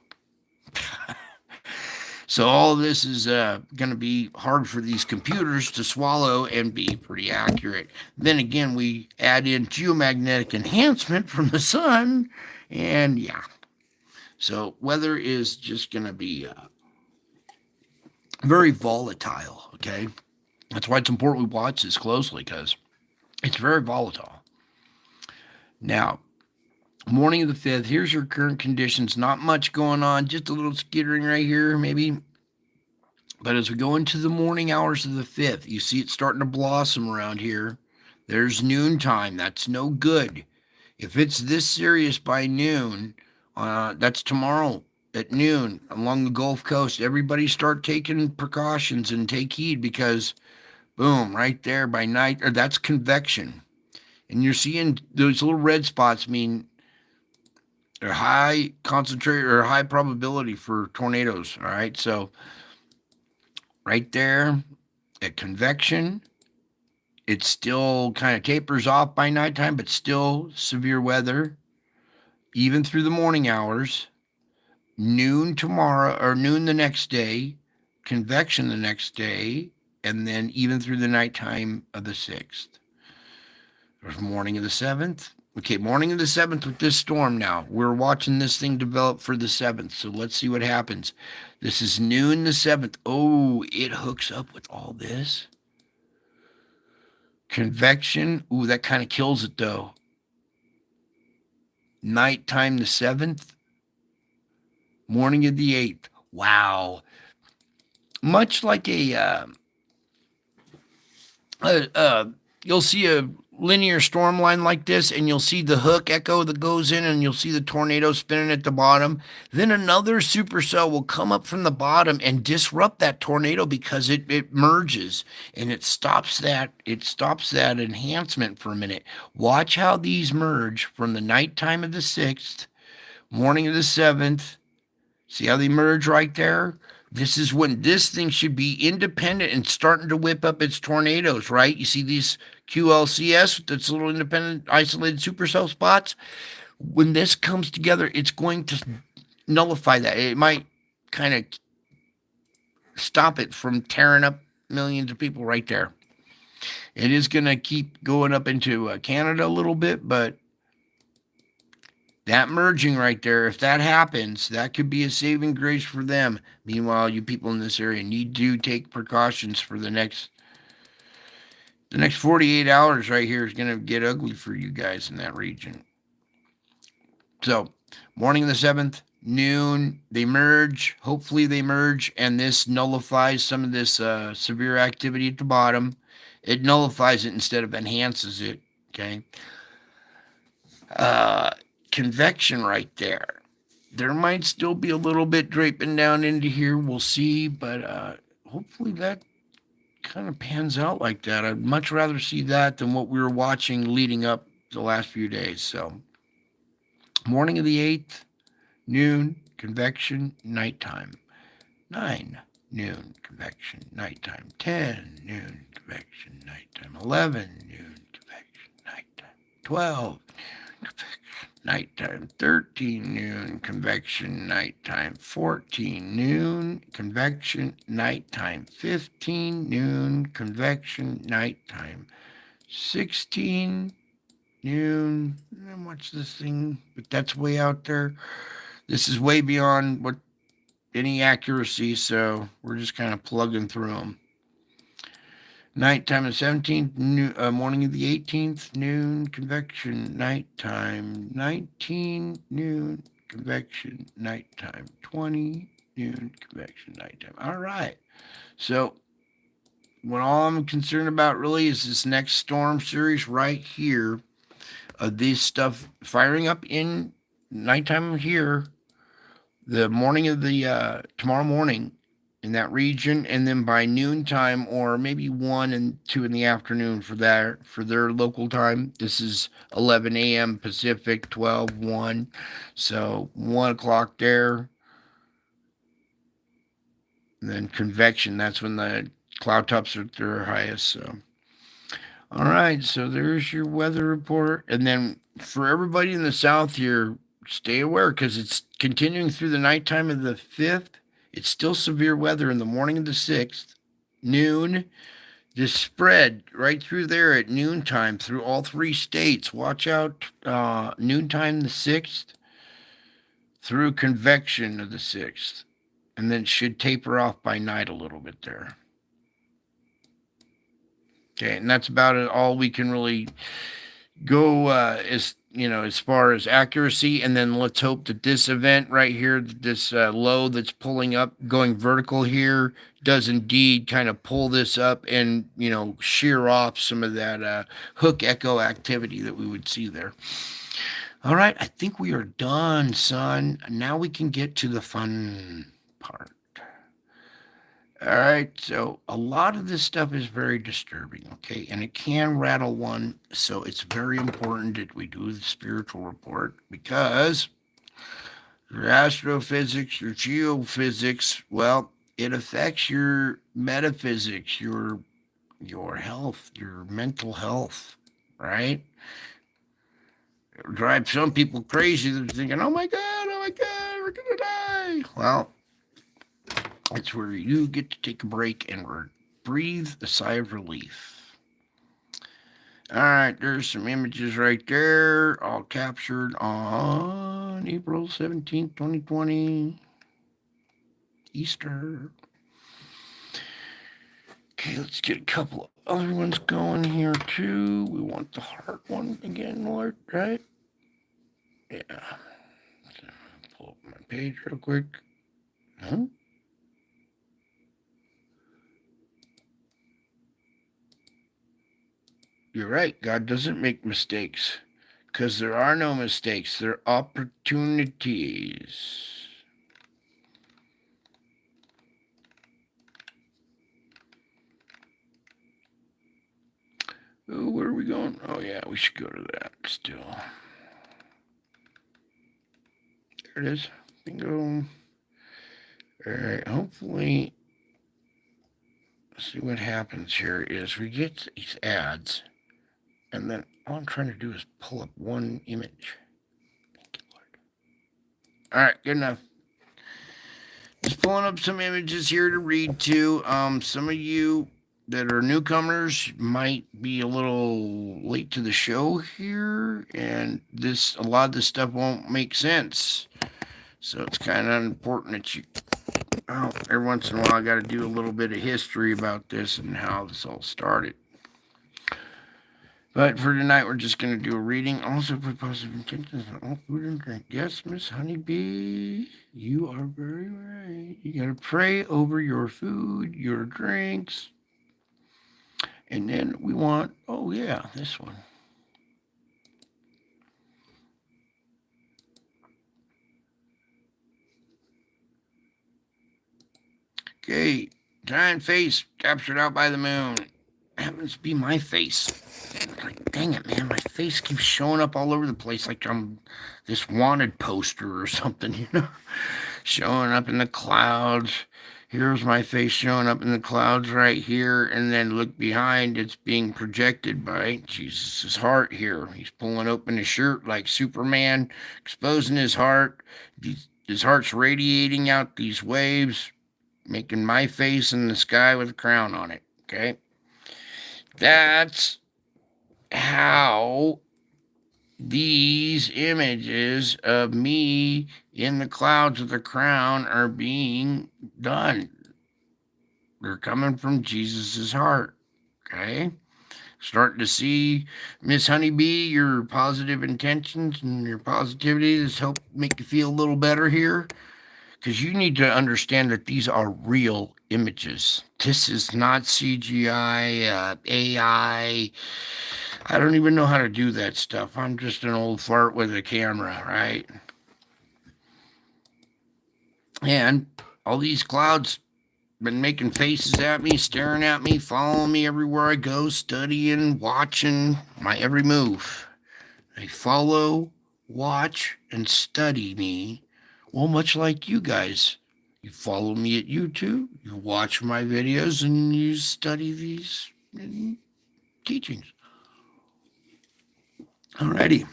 [SPEAKER 1] So all of this is going to be hard for these computers to swallow and be pretty accurate. Then again, we add in geomagnetic enhancement from the sun, and yeah. So weather is just going to be very volatile, okay? That's why it's important we watch this closely, because it's very volatile. Now, morning of the 5th, here's your current conditions. Not much going on, just a little skittering right here, maybe. But as we go into the morning hours of the 5th, you see it starting to blossom around here. There's noontime. That's no good. If it's this serious by noon, that's tomorrow at noon along the Gulf Coast, everybody start taking precautions and take heed because boom, right there by night, or that's convection. And you're seeing those little red spots mean a high concentrate or high probability for tornadoes. All right. So right there at convection, it still kind of tapers off by nighttime, but still severe weather, even through the morning hours. Noon tomorrow or noon the next day, convection the next day, and then even through the nighttime of the 6th. There's morning of the 7th. Okay, morning of the 7th with this storm now. We're watching this thing develop for the 7th, so let's see what happens. This is noon the 7th. Oh, it hooks up with all this. Convection. Ooh, that kind of kills it, though. Nighttime the 7th. Morning of the 8th. Wow. Much like you'll see a linear storm line like this, and you'll see the hook echo that goes in, and you'll see the tornado spinning at the bottom. Then another supercell will come up from the bottom and disrupt that tornado because it merges and it stops that enhancement for a minute. Watch how these merge from the nighttime of the 6th, morning of the 7th. See how they merge right there? This is when this thing should be independent and starting to whip up its tornadoes, right? You see these QLCS, that's little independent isolated supercell spots? When this comes together, it's going to nullify that. It might kind of stop it from tearing up millions of people right there. It is going to keep going up into Canada a little bit, but that merging right there, if that happens, that could be a saving grace for them. Meanwhile, you people in this area need to take precautions for the next 48 hours right here is going to get ugly for you guys in that region. So, morning of the 7th, noon, they merge. Hopefully they merge, and this nullifies some of this severe activity at the bottom. It nullifies it instead of enhances it, okay? Convection right there. There might still be a little bit draping down into here. We'll see, but hopefully that kind of pans out like that. I'd much rather see that than what we were watching leading up the last few days. So, morning of the 8th, noon, convection, nighttime. 9, noon, convection, nighttime. 10, noon, convection, nighttime. 11, noon, convection, nighttime. 12, convection, nighttime. 13, noon, convection, nighttime. 14, noon, convection, nighttime. 15, noon, convection, nighttime. 16, noon. Watch this thing, but that's way out there. This is way beyond what any accuracy, so we're just kind of plugging through them. Nighttime of 17th, morning of the 18th, noon, convection, nighttime. 19, noon, convection, nighttime. 20, noon, convection, nighttime. All right. So, what all I'm concerned about really is this next storm series right here of this stuff firing up in nighttime here, the morning of the tomorrow morning in that region, and then by noontime or maybe 1 and 2 in the afternoon for their local time. This is 11 a.m. Pacific, 12/1, so 1 o'clock there. And then convection, that's when the cloud tops are at their highest. So, all right, so there's your weather report. And then for everybody in the south here, stay aware because it's continuing through the nighttime of the 5th. It's still severe weather in the morning of the 6th, noon. This spread right through there at noontime through all 3 states. Watch out, noontime the 6th through convection of the 6th. And then it should taper off by night a little bit there. Okay, and that's about it. All we can really go as far as accuracy. And then let's hope that this event right here, this low that's pulling up, going vertical here, does indeed kind of pull this up and shear off some of that hook echo activity that we would see there. All right, I think we are done, son. Now we can get to the fun part. All right, so a lot of this stuff is very disturbing, okay? And it can rattle one, so it's very important that we do the spiritual report because your astrophysics, your geophysics, well, it affects your metaphysics, your health, your mental health, right? It drives some people crazy. They're thinking, oh my God, we're gonna die. Well, it's where you get to take a break and breathe a sigh of relief. All right, there's some images right there, all captured on April 17th, 2020, Easter. Okay, let's get a couple of other ones going here too. We want the heart one again, Lord, right? Yeah. So pull up my page real quick. Huh? You're right. God doesn't make mistakes because there are no mistakes, there are opportunities. Oh, where are we going? Oh, yeah, we should go to that still. There it is. Bingo. All right, hopefully, see what happens here is we get these ads, and then all I'm trying to do is pull up one image. All right, good enough. Just pulling up some images here to read to. Some of you that are newcomers might be a little late to the show here, and a lot of this stuff won't make sense. So it's kind of important that you, every once in a while, I got to do a little bit of history about this and how this all started. But for tonight, we're just going to do a reading. Also, put positive intentions on all food and drink. Yes, Miss Honeybee, you are very right. You got to pray over your food, your drinks. And then we want, oh, yeah, this one. Okay, giant face captured out by the moon. Happens to be my face. Like, dang it, man, my face keeps showing up all over the place like I'm this wanted poster or something, you know? Showing up in the clouds. Here's my face showing up in the clouds right here, and then look behind, it's being projected by Jesus' heart here. He's pulling open his shirt like Superman, exposing his heart. His heart's radiating out these waves, making my face in the sky with a crown on it, okay? That's how these images of me in the clouds with a crown are being done. They're coming from Jesus's heart. Okay? Starting to see, Miss Honeybee, your positive intentions and your positivity has helped make you feel a little better here. Because you need to understand that these are real images. This is not CGI, AI. I don't even know how to do that stuff. I'm just an old fart with a camera, right? And all these clouds been making faces at me, staring at me, following me everywhere I go, studying, watching my every move. They follow, watch, and study me. Well, much like you guys. You follow me at YouTube, you watch my videos, and you study these teachings. Alrighty.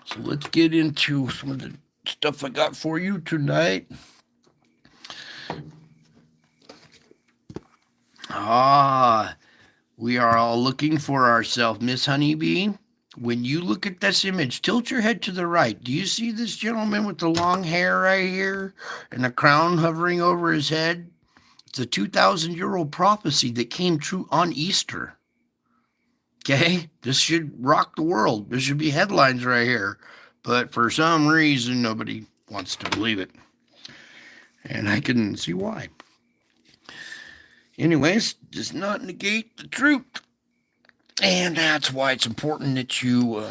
[SPEAKER 1] So let's get into some of the stuff I got for you tonight. We are all looking for ourselves, Miss Honeybee. When you look at this image, tilt your head to the right. Do you see this gentleman with the long hair right here and a crown hovering over his head? It's a 2,000-year-old prophecy that came true on Easter. Okay, this should rock the world. There should be headlines right here. But for some reason, nobody wants to believe it. And I can see why. Anyways, does not negate the truth. And that's why it's important that you,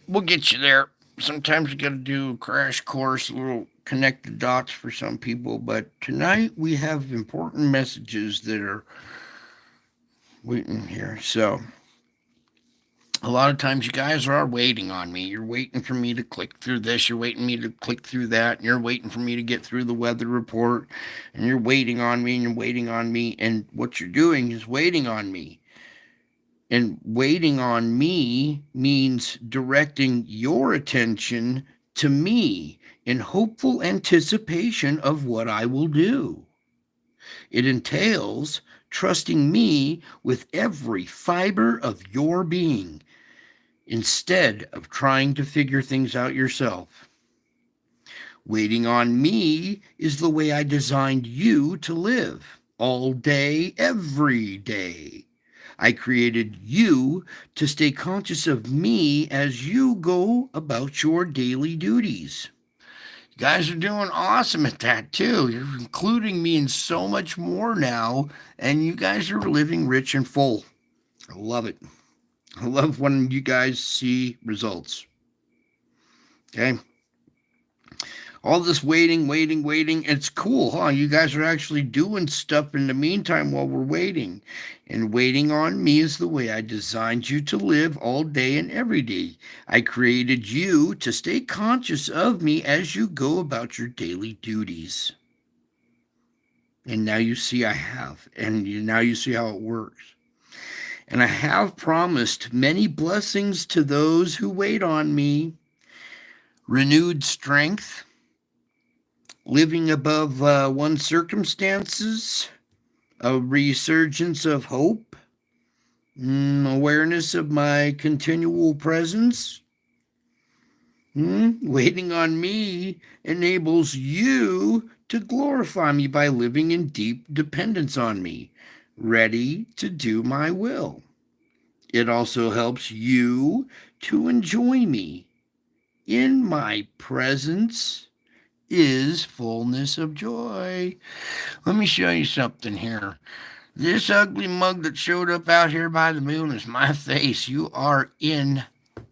[SPEAKER 1] We'll get you there. Sometimes we got to do a crash course, a little connect the dots for some people. But tonight we have important messages that are waiting here. So a lot of times you guys are waiting on me. You're waiting for me to click through this. You're waiting me to click through that. And you're waiting for me to get through the weather report. And you're waiting on me and you're waiting on me. And what you're doing is waiting on me. And waiting on me means directing your attention to me in hopeful anticipation of what I will do. It entails trusting me with every fiber of your being instead of trying to figure things out yourself. Waiting on me is the way I designed you to live all day, every day. I created you to stay conscious of me as you go about your daily duties. You guys are doing awesome at that too. You're including me in so much more now, and you guys are living rich and full. I love it. I love when you guys see results. Okay? All this waiting. It's cool, huh? You guys are actually doing stuff in the meantime while we're waiting. And waiting on me is the way I designed you to live all day and every day. I created you to stay conscious of me as you go about your daily duties. And now you see I have. And now you see how it works. And I have promised many blessings to those who wait on me. Renewed strength, living above one's circumstances, a resurgence of hope, awareness of my continual presence. Waiting on me enables you to glorify me by living in deep dependence on me, ready to do my will. It also helps you to enjoy me. In my presence is fullness of joy. Let me show you something here. This ugly mug that showed up out here by the moon is my face. You are in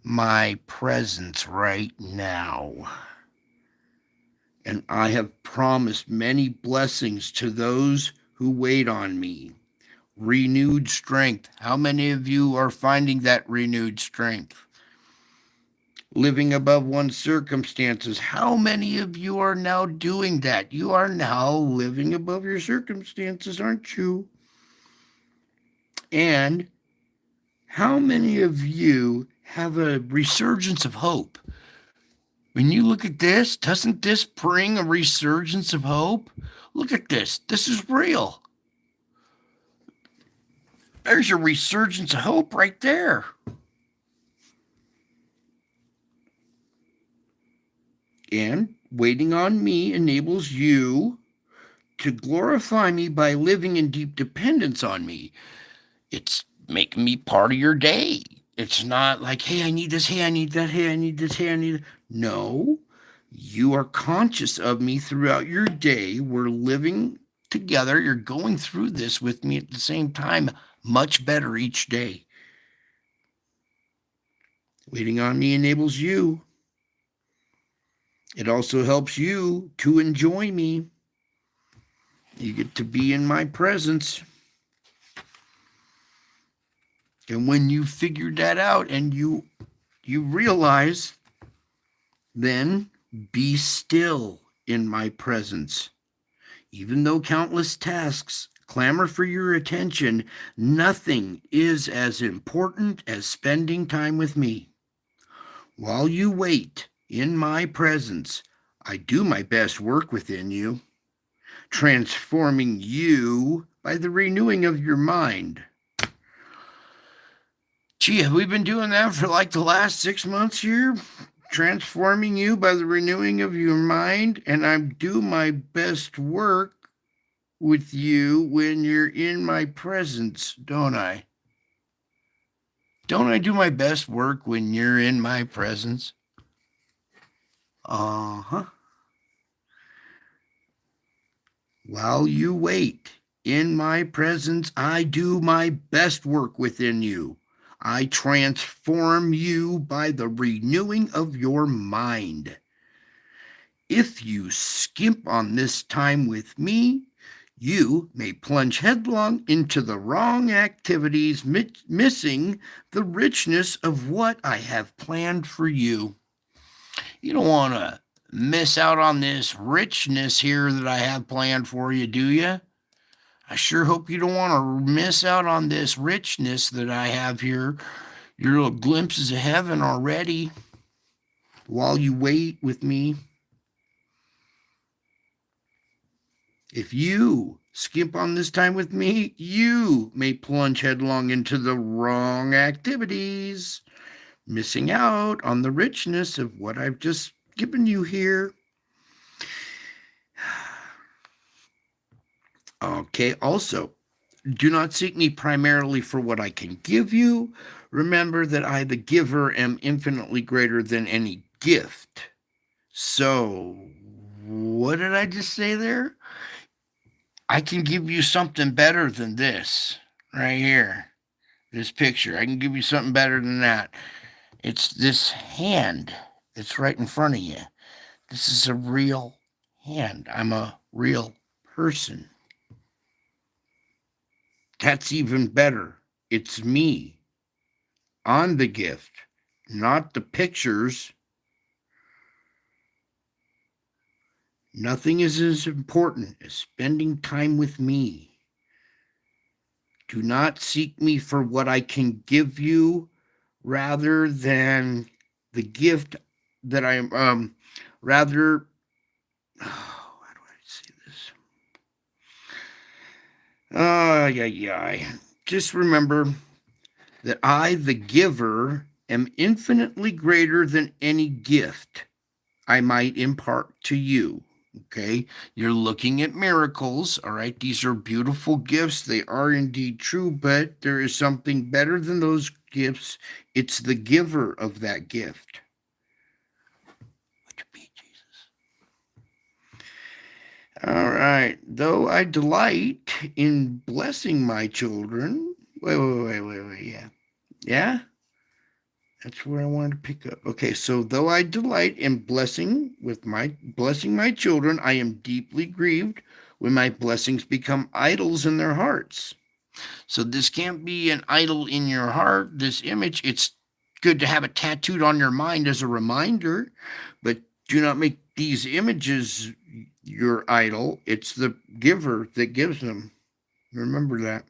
[SPEAKER 1] my presence right now. And I have promised many blessings to those who wait on me. Renewed strength. How many of you are finding that renewed strength? Living above one's circumstances. How many of you are now doing that? You are now living above your circumstances, aren't you? And how many of you have a resurgence of hope? When you look at this, doesn't this bring a resurgence of hope? Look at this. This is real. There's your resurgence of hope right there. And waiting on me enables you to glorify me by living in deep dependence on me. It's making me part of your day. It's not like, hey, I need this, hey, I need that, hey, I need this, hey, I need that. No, you are conscious of me throughout your day. We're living together. You're going through this with me at the same time, much better each day. Waiting on me enables you. It also helps you to enjoy me. You get to be in my presence. And when you figured that out and you realize, then be still in my presence. Even though countless tasks clamor for your attention, nothing is as important as spending time with me. While you wait in my presence, I do my best work within you, transforming you by the renewing of your mind. Gee, have we been doing that for like the last 6 months here? Transforming you by the renewing of your mind, and I do my best work with you when you're in my presence, don't I? Don't I do my best work when you're in my presence? Uh-huh. While you wait in my presence, I do my best work within you. I transform you by the renewing of your mind. If you skimp on this time with me, you may plunge headlong into the wrong activities, missing the richness of what I have planned for you. You don't want to miss out on this richness here that I have planned for you, do you? I sure hope you don't want to miss out on this richness that I have here. Your little glimpses of heaven already while you wait with me. If you skimp on this time with me, you may plunge headlong into the wrong activities, missing out on the richness of what I've just given you here. Okay, also, do not seek me primarily for what I can give you. Remember that I, the giver, am infinitely greater than any gift. So, what did I just say there? I can give you something better than this right here. This picture. I can give you something better than that. It's this hand that's right in front of you. This is a real hand. I'm a real person. That's even better. It's me on the gift, not the pictures. Nothing is as important as spending time with me. Do not seek me for what I can give you rather than the gift that I am, rather, oh, how do I say this? Just remember that I, the giver, am infinitely greater than any gift I might impart to you. Okay, you're looking at miracles. All right, these are beautiful gifts. They are indeed true, but there is something better than those gifts. It's the giver of that gift. Would you be Jesus? All right, though I delight in blessing my children. Wait. Yeah? That's where I wanted to pick up. Okay, so though I delight in blessing my children, I am deeply grieved when my blessings become idols in their hearts. So this can't be an idol in your heart, this image. It's good to have it tattooed on your mind as a reminder, but do not make these images your idol. It's the giver that gives them. Remember that.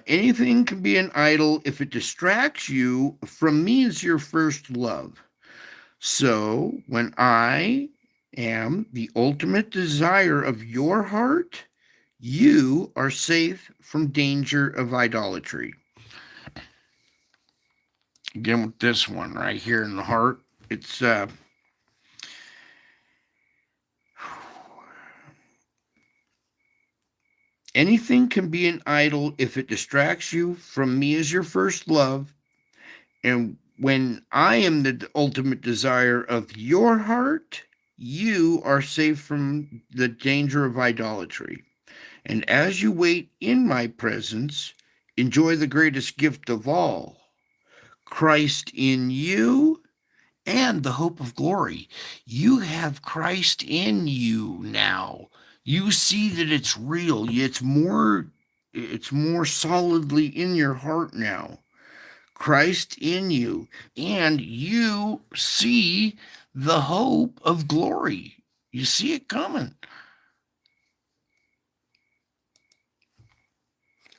[SPEAKER 1] Anything can be an idol if it distracts you from me as your first love. So when I am the ultimate desire of your heart, you are safe from danger of idolatry. Again, with this one right here in the heart, it's anything can be an idol if it distracts you from me as your first love. And when I am the ultimate desire of your heart, you are safe from the danger of idolatry. And as you wait in my presence, enjoy the greatest gift of all, Christ in you and the hope of glory. You have Christ in you now. You see that it's real. It's more solidly in your heart now. Christ in you, and you see the hope of glory. You see it coming.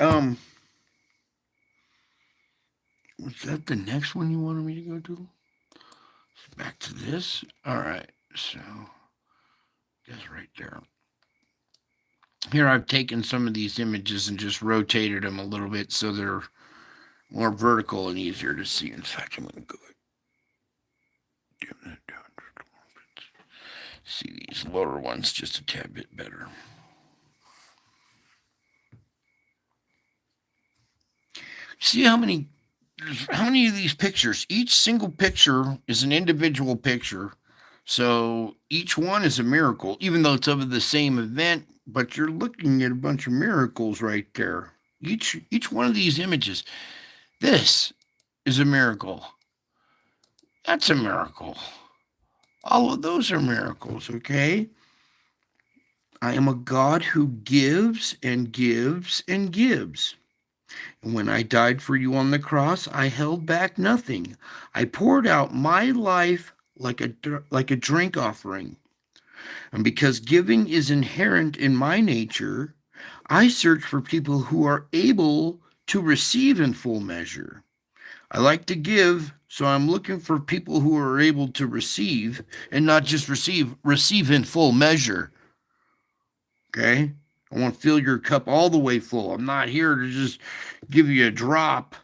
[SPEAKER 1] Was that the next one you wanted me to go to? Back to this. All right, so that's right there. Here I've taken some of these images and just rotated them a little bit so they're more vertical and easier to see. In fact, I'm going to go dim that down. See these lower ones just a tad bit better. See how many of these pictures? Each single picture is an individual picture. So each one is a miracle, even though it's of the same event, but you're looking at a bunch of miracles right there. Each one of these images. This is a miracle. That's a miracle. All of those are miracles, okay? I am a God who gives and gives and gives. And when I died for you on the cross, I held back nothing. I poured out my life like a drink offering. And because giving is inherent in my nature, I search for people who are able to receive in full measure. I like to give, so I'm looking for people who are able to receive and not just receive in full measure. Okay? I want to fill your cup all the way full. I'm not here to just give you a drop.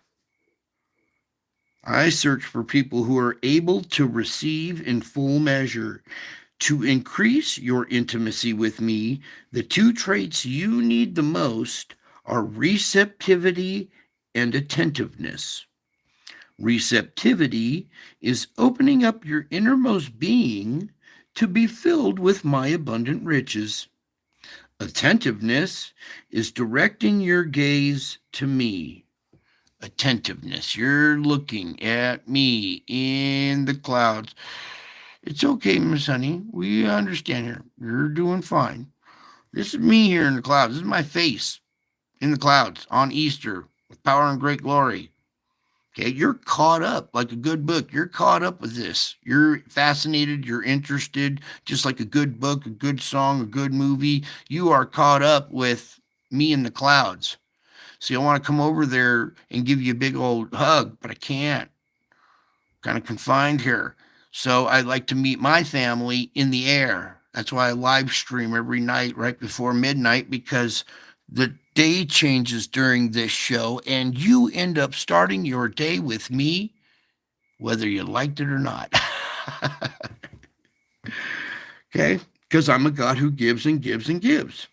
[SPEAKER 1] I search for people who are able to receive in full measure. To increase your intimacy with me, the two traits you need the most are receptivity and attentiveness. Receptivity is opening up your innermost being to be filled with my abundant riches. Attentiveness is directing your gaze to me. Attentiveness, you're looking at me in the clouds. It's okay, Miss Honey. We understand here. You're doing fine. This is me here in the clouds. This is my face in the clouds on Easter with power and great glory. Okay, you're caught up like a good book. You're caught up with this. You're fascinated. You're interested, just like a good book, a good song, a good movie. You are caught up with me in the clouds. See, I want to come over there and give you a big old hug, but I can't. Kind of confined here. So I like to meet my family in the air. That's why I live stream every night right before midnight, because the day changes during this show and you end up starting your day with me, whether you liked it or not. Okay? Because I'm a God who gives and gives and gives.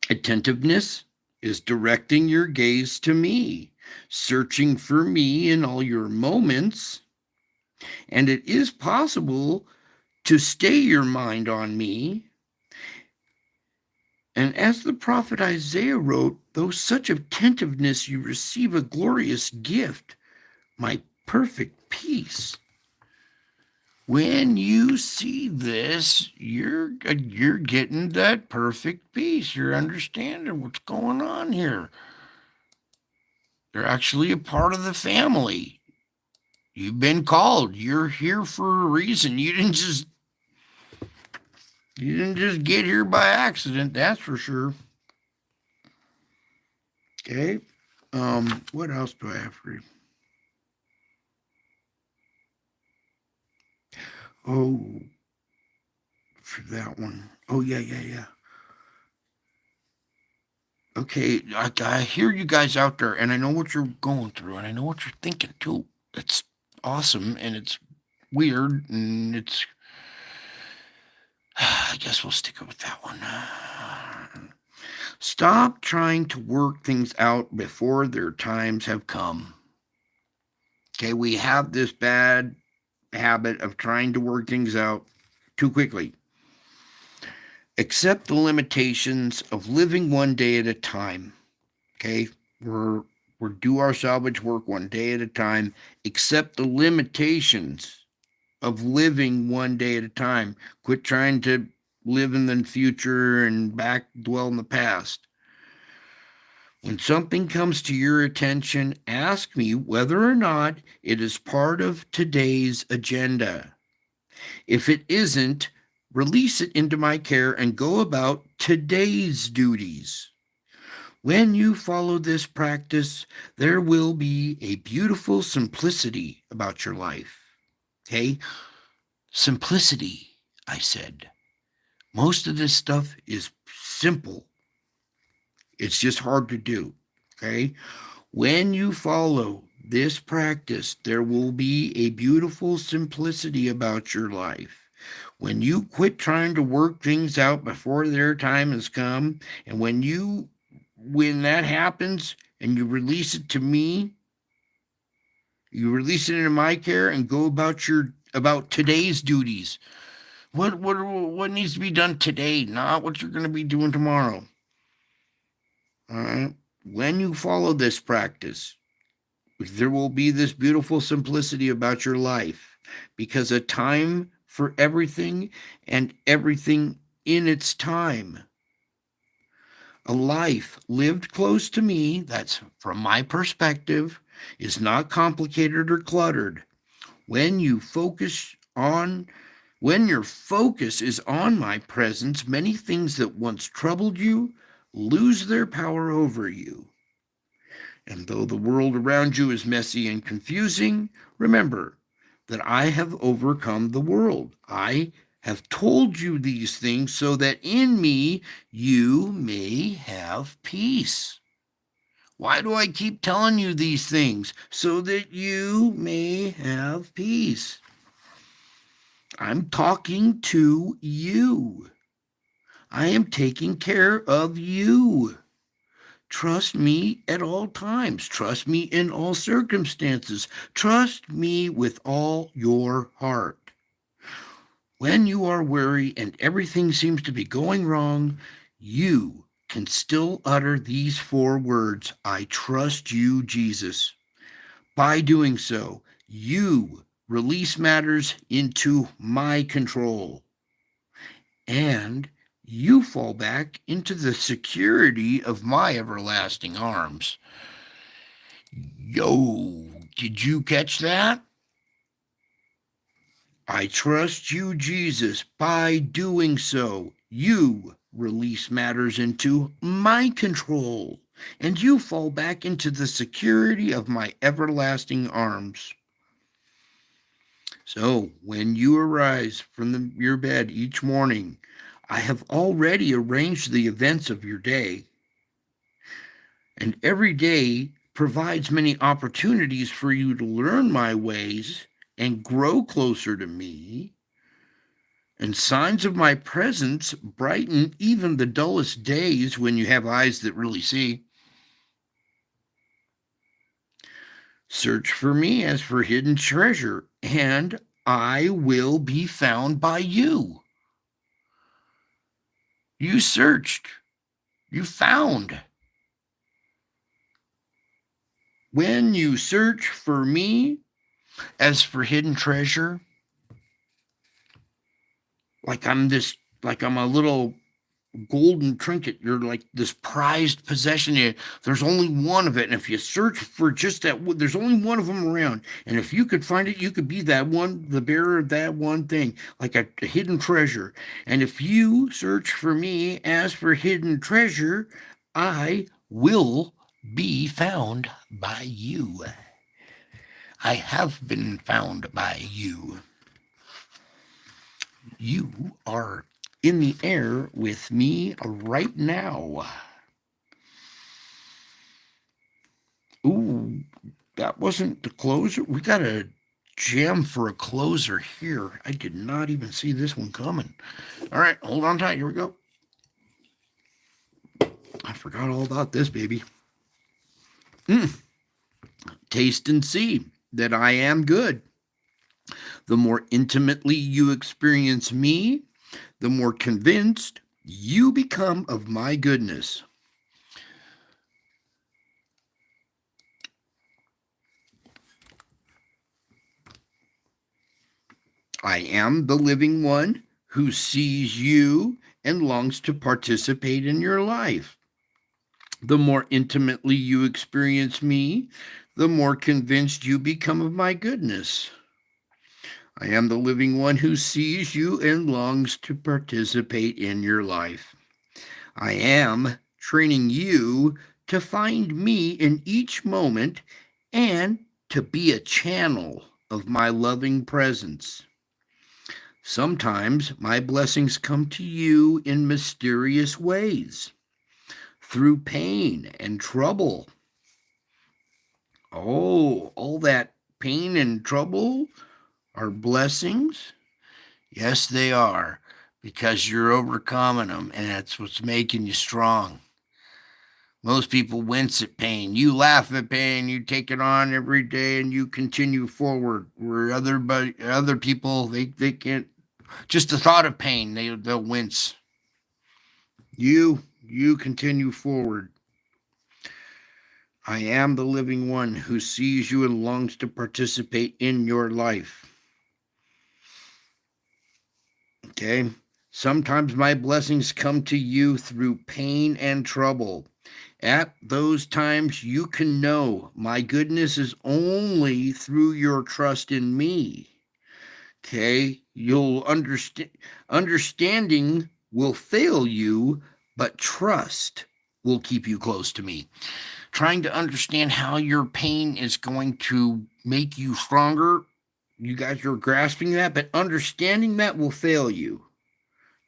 [SPEAKER 1] Attentiveness is directing your gaze to me, searching for me in all your moments. And it is possible to stay your mind on me. And as the prophet Isaiah wrote, though such attentiveness you receive a glorious gift, my perfect peace. When you see this, you're getting that perfect peace. You're understanding what's going on here. You're actually a part of the family. You've been called. You're here for a reason. You didn't just get here by accident, that's for sure. Okay. What else do I have for you? Oh, for that one. Oh, yeah. Okay, I hear you guys out there, and I know what you're going through, and I know what you're thinking too. It's awesome, and it's weird, and it's. I guess we'll stick with that one. Stop trying to work things out before their times have come. Okay, we have this bad habit of trying to work things out too quickly. Accept the limitations of living one day at a time. Okay, we're do our salvage work one day at a time. Accept the limitations of living one day at a time. Quit trying to live in the future and dwell in the past. When something comes to your attention, ask me whether or not it is part of today's agenda. If it isn't, release it into my care and go about today's duties. When you follow this practice, there will be a beautiful simplicity about your life. Okay? Simplicity, I said. Most of this stuff is simple. It's just hard to do. Okay? When you follow this practice, there will be a beautiful simplicity about your life. When you quit trying to work things out before their time has come, and when that happens and you release it to me, you release it into my care and go about today's duties. What needs to be done today, not what you're going to be doing tomorrow. All right. When you follow this practice, there will be this beautiful simplicity about your life because a time for everything and everything in its time. A life lived close to me, that's from my perspective, is not complicated or cluttered. When you focus on When your focus is on my presence, many things that once troubled you lose their power over you. And though the world around you is messy and confusing, remember that I have overcome the world. I have told you these things so that in me you may have peace. Why do I keep telling you these things? So that you may have peace. I'm talking to you. I am taking care of you. Trust me at all times. Trust me in all circumstances. Trust me with all your heart. When you are weary and everything seems to be going wrong, you can still utter these 4 words: I trust you, Jesus. By doing so, you release matters into my control, and you fall back into the security of my everlasting arms. Yo, did you catch that? I trust you, Jesus. By doing so, you release matters into my control, and you fall back into the security of my everlasting arms. So, when you arise from your bed each morning, I have already arranged the events of your day. And every day provides many opportunities for you to learn my ways and grow closer to me. And signs of my presence brighten even the dullest days when you have eyes that really see. Search for me as for hidden treasure, and I will be found by you. You searched, you found. When you search for me as for hidden treasure, like I'm a little golden trinket. You're like this prized possession. There's only one of it, and if you search for just that, there's only one of them around. And if you could find it, you could be that one, the bearer of that one thing, like a hidden treasure. And if you search for me as for hidden treasure, I will be found by you. I have been found by you. You are in the air with me right now. Ooh, that wasn't the closer. We got a gem for a closer here. I did not even see this one coming. All right, hold on tight. Here we go. I forgot all about this, baby. Taste and see that I am good. The more intimately you experience me, the more convinced you become of my goodness. I am the living one who sees you and longs to participate in your life. The more intimately you experience me, the more convinced you become of my goodness. I am the living one who sees you and longs to participate in your life. I am training you to find me in each moment and to be a channel of my loving presence. Sometimes my blessings come to you in mysterious ways, through pain and trouble. Oh, all that pain and trouble are blessings? Yes, they are, because you're overcoming them, and that's what's making you strong. Most people wince at pain. You laugh at pain, you take it on every day, and you continue forward. Where other people, they can't. Just the thought of pain, they'll wince. You continue forward. I am the living one who sees you and longs to participate in your life. Okay? Sometimes my blessings come to you through pain and trouble. At those times, you can know my goodness is only through your trust in me. Okay? You'll understand. Understanding will fail you, but trust will keep you close to me. Trying to understand how your pain is going to make you stronger, you guys are grasping that, but understanding that will fail you.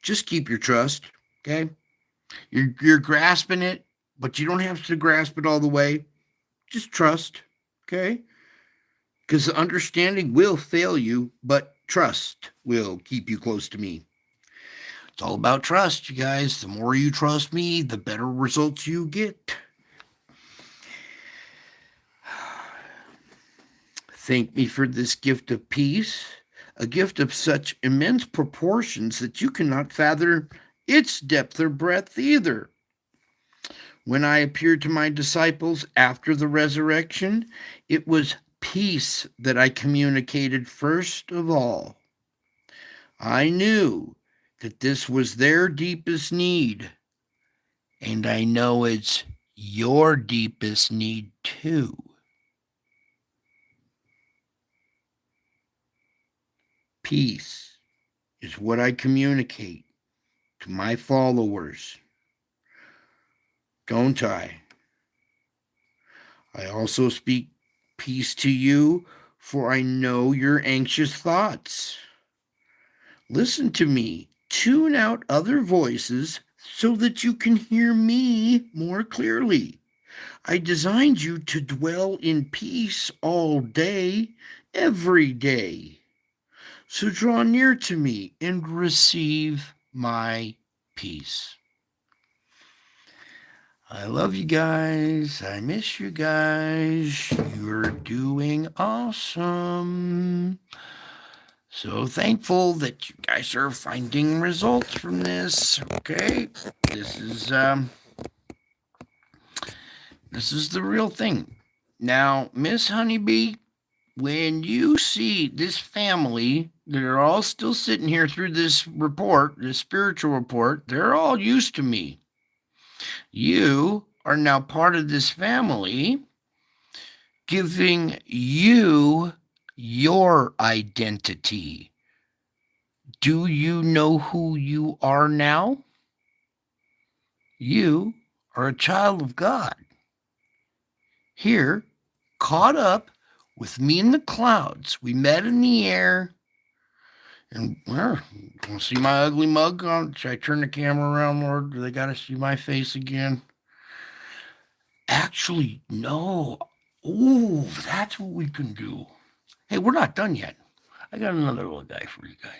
[SPEAKER 1] Just keep your trust, okay? You're grasping it, but you don't have to grasp it all the way. Just trust, okay? Because the understanding will fail you, but trust will keep you close to me. It's all about trust, you guys. The more you trust me, the better results you get. Thank me for this gift of peace, a gift of such immense proportions that you cannot fathom its depth or breadth either. When I appeared to my disciples after the resurrection, it was peace that I communicated first of all. I knew that this was their deepest need, and I know it's your deepest need too. Peace is what I communicate to my followers, don't I? I also speak peace to you, for I know your anxious thoughts. Listen to me. Tune out other voices so that you can hear me more clearly. I designed you to dwell in peace all day, every day. So draw near to me and receive my peace. I love you guys. I miss you guys. You're doing awesome. So thankful that you guys are finding results from this. Okay, this is the real thing. Now, Miss Honeybee, when you see this family that are all still sitting here through this report, this spiritual report, they're all used to me. You are now part of this family, giving you your identity. Do you know who you are now? You are a child of God. Here, caught up with me in the clouds. We met in the air. And well, want to see my ugly mug? Should I turn the camera around, Lord? Do they got to see my face again? Actually, no. Oh, that's what we can do. Hey, we're not done yet. I got another little guy for you guys.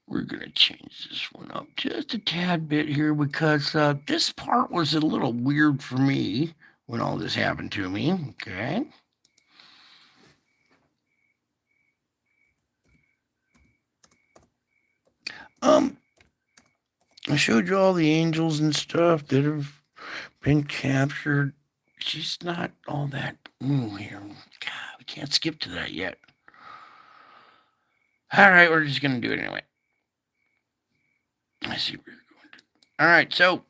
[SPEAKER 1] We're going to change this one up just a tad bit here because this part was a little weird for me when all this happened to me. Okay. I showed you all the angels and stuff that have been captured. She's not all that here. God, we can't skip to that yet. All right, we're just going to do it anyway. I see where you're going to. All right, so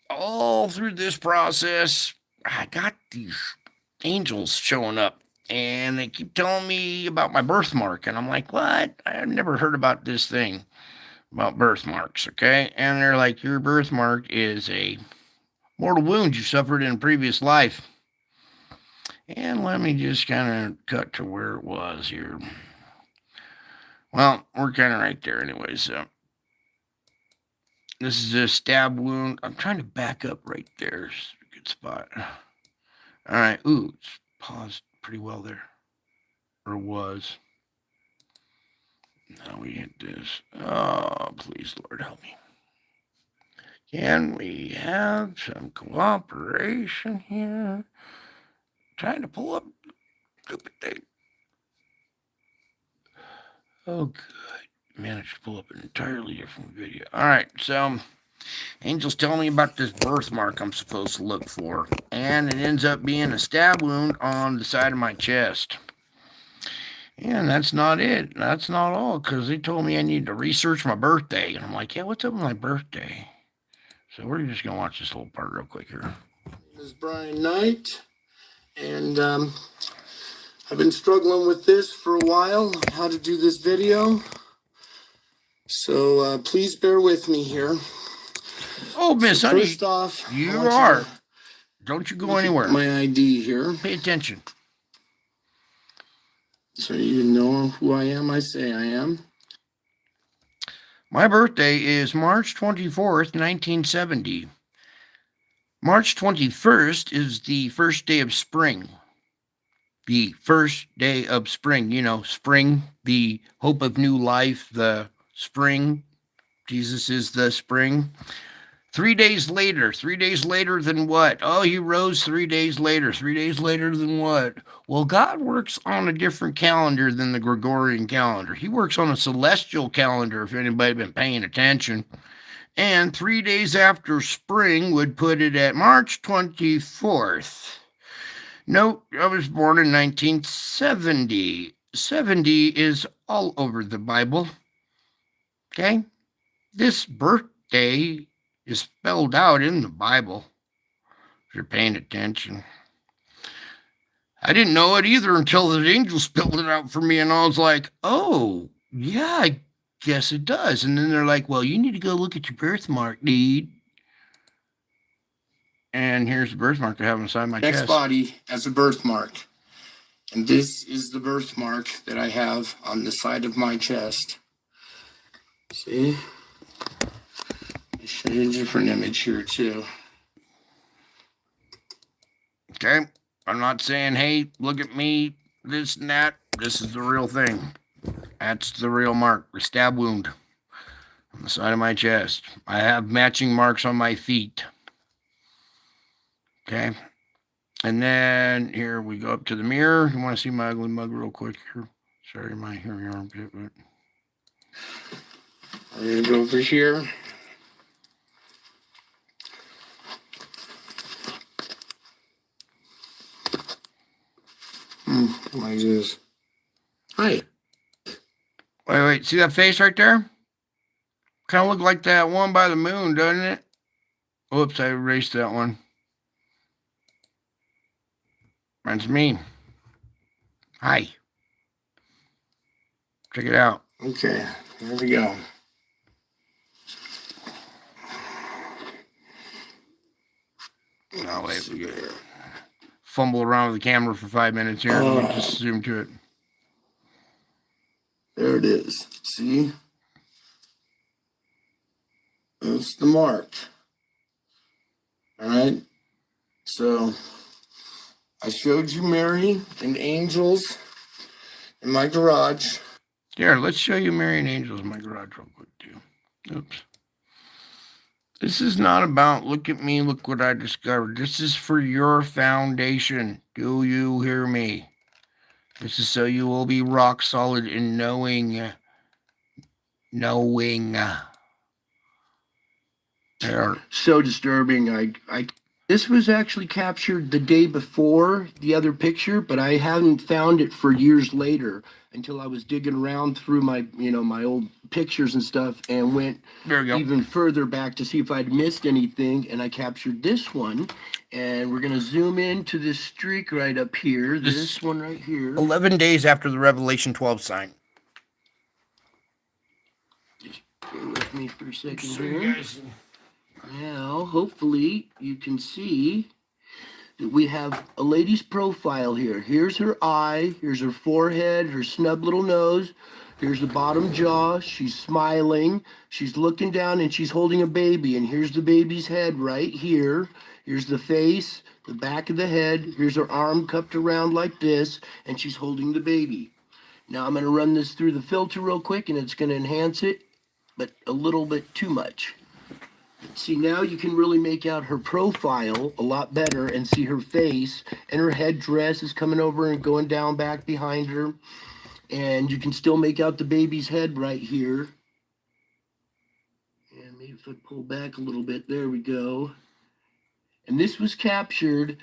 [SPEAKER 1] all through this process, I got these angels showing up, and they keep telling me about my birthmark, and I'm like, what? I've never heard about this thing about birthmarks, okay? And they're like, your birthmark is a mortal wound you suffered in a previous life. And let me just kind of cut to where it was here. Well, we're kind of right there anyway, so this is a stab wound. I'm trying to back up right there. It's a good spot. All right. Ooh, it's paused pretty well there. Or was. Now we hit this. Oh, please, Lord, help me. Can we have some cooperation here? Trying to pull up stupid thing. Oh, good. Managed to pull up an entirely different video. All right, so Angel's telling me about this birthmark I'm supposed to look for. And it ends up being a stab wound on the side of my chest. And that's not it. That's not all, because they told me I need to research my birthday. And I'm like, yeah, what's up with my birthday? So we're just going to watch this little part real quick here.
[SPEAKER 2] This is Brian Knight, and I've been struggling with this for a while, how to do this video. So please bear with me here.
[SPEAKER 1] Oh, Miss Honey,
[SPEAKER 2] first off,
[SPEAKER 1] you are. Don't you go anywhere.
[SPEAKER 2] My ID here.
[SPEAKER 1] Pay attention.
[SPEAKER 2] So you know who I am, I say I am.
[SPEAKER 1] My birthday is March 24th, 1970. March 21st is the first day of spring. The first day of spring, you know, spring, the hope of new life, the spring. Jesus is the spring. 3 days later than what? Oh, he rose 3 days later. 3 days later than what? Well, God works on a different calendar than the Gregorian calendar. He works on a celestial calendar, if anybody been paying attention. And 3 days after spring would put it at March 24th. Note, I was born in 1970. 70 is all over the Bible. Okay? This birthday is spelled out in the Bible, if you're paying attention. I didn't know it either until the angel spelled it out for me, and I was like, oh, yeah, I guess it does. And then they're like, well, you need to go look at your birthmark, dude. And here's the birthmark I have inside my chest.
[SPEAKER 2] Next body as a birthmark. And this is the birthmark that I have on the side of my chest. See? I'll show you a different image here too.
[SPEAKER 1] Okay. I'm not saying, hey, look at me, this and that. This is the real thing. That's the real mark, the stab wound on the side of my chest. I have matching marks on my feet. Okay. And then here we go up to the mirror. You want to see my ugly mug real quick here? Sorry, my hairy armpit, but
[SPEAKER 2] I'm going to go over here. Like this. Hi.
[SPEAKER 1] Wait. See that face right there? Kind of look like that one by the moon, doesn't it? Whoops, I erased that one. That's me. Hi. Check it out.
[SPEAKER 2] Okay, here we go.
[SPEAKER 1] Oh, wait, we got fumble around with the camera for 5 minutes here. We'll just zoom to it.
[SPEAKER 2] There it is. See? That's the mark. All right. So I showed you Mary and angels in my garage.
[SPEAKER 1] Here, let's show you Mary and angels in my garage real quick, too. Oops. This is not about, look at me, look what I discovered. This is for your foundation. Do you hear me? This is so you will be rock solid in knowing. There.
[SPEAKER 2] So disturbing. This was actually captured the day before the other picture, but I hadn't found it for years later until I was digging around through my, my old pictures and stuff, and went even further back to see if I'd missed anything, and I captured this one. And we're going to zoom into this streak right up here, this one right here.
[SPEAKER 1] 11 days after the Revelation 12 sign.
[SPEAKER 2] Just bear with me for a second here. Now, hopefully, you can see that we have a lady's profile here. Here's her eye, here's her forehead, her snub little nose, here's the bottom jaw, she's smiling, she's looking down, and she's holding a baby, and here's the baby's head right here. Here's the face, the back of the head, here's her arm cupped around like this, and she's holding the baby. Now I'm going to run this through the filter real quick, and it's going to enhance it, but a little bit too much. See, now you can really make out her profile a lot better and see her face, and her headdress is coming over and going down back behind her. And you can still make out the baby's head right here. And maybe If I pull back a little bit, there we go. And this was captured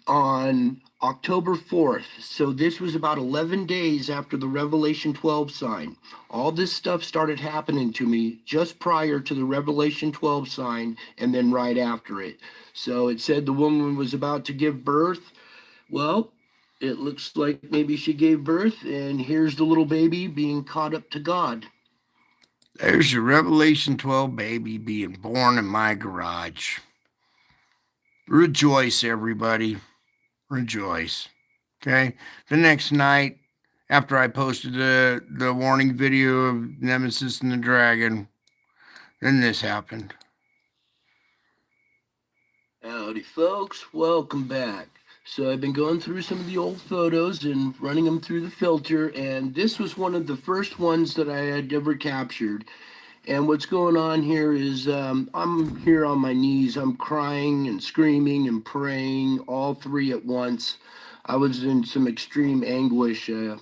[SPEAKER 2] on October 4th. So this was about 11 days after the Revelation 12 sign. All this stuff started happening to me just prior to the Revelation 12 sign and then right after it. So it said the woman was about to give birth. Well, it looks like maybe she gave birth, and here's the little baby being caught up to God.
[SPEAKER 1] There's your Revelation 12 baby being born in my garage. Rejoice, everybody. Rejoice. Okay. The next night, after I posted the warning video of Nemesis and the dragon, then this happened.
[SPEAKER 2] Howdy, folks. Welcome back. So I've been going through some of the old photos and running them through the filter, and this was one of the first ones that I had ever captured. And what's going on here is I'm here on my knees. I'm crying and screaming and praying, all three at once. I was in some extreme anguish. A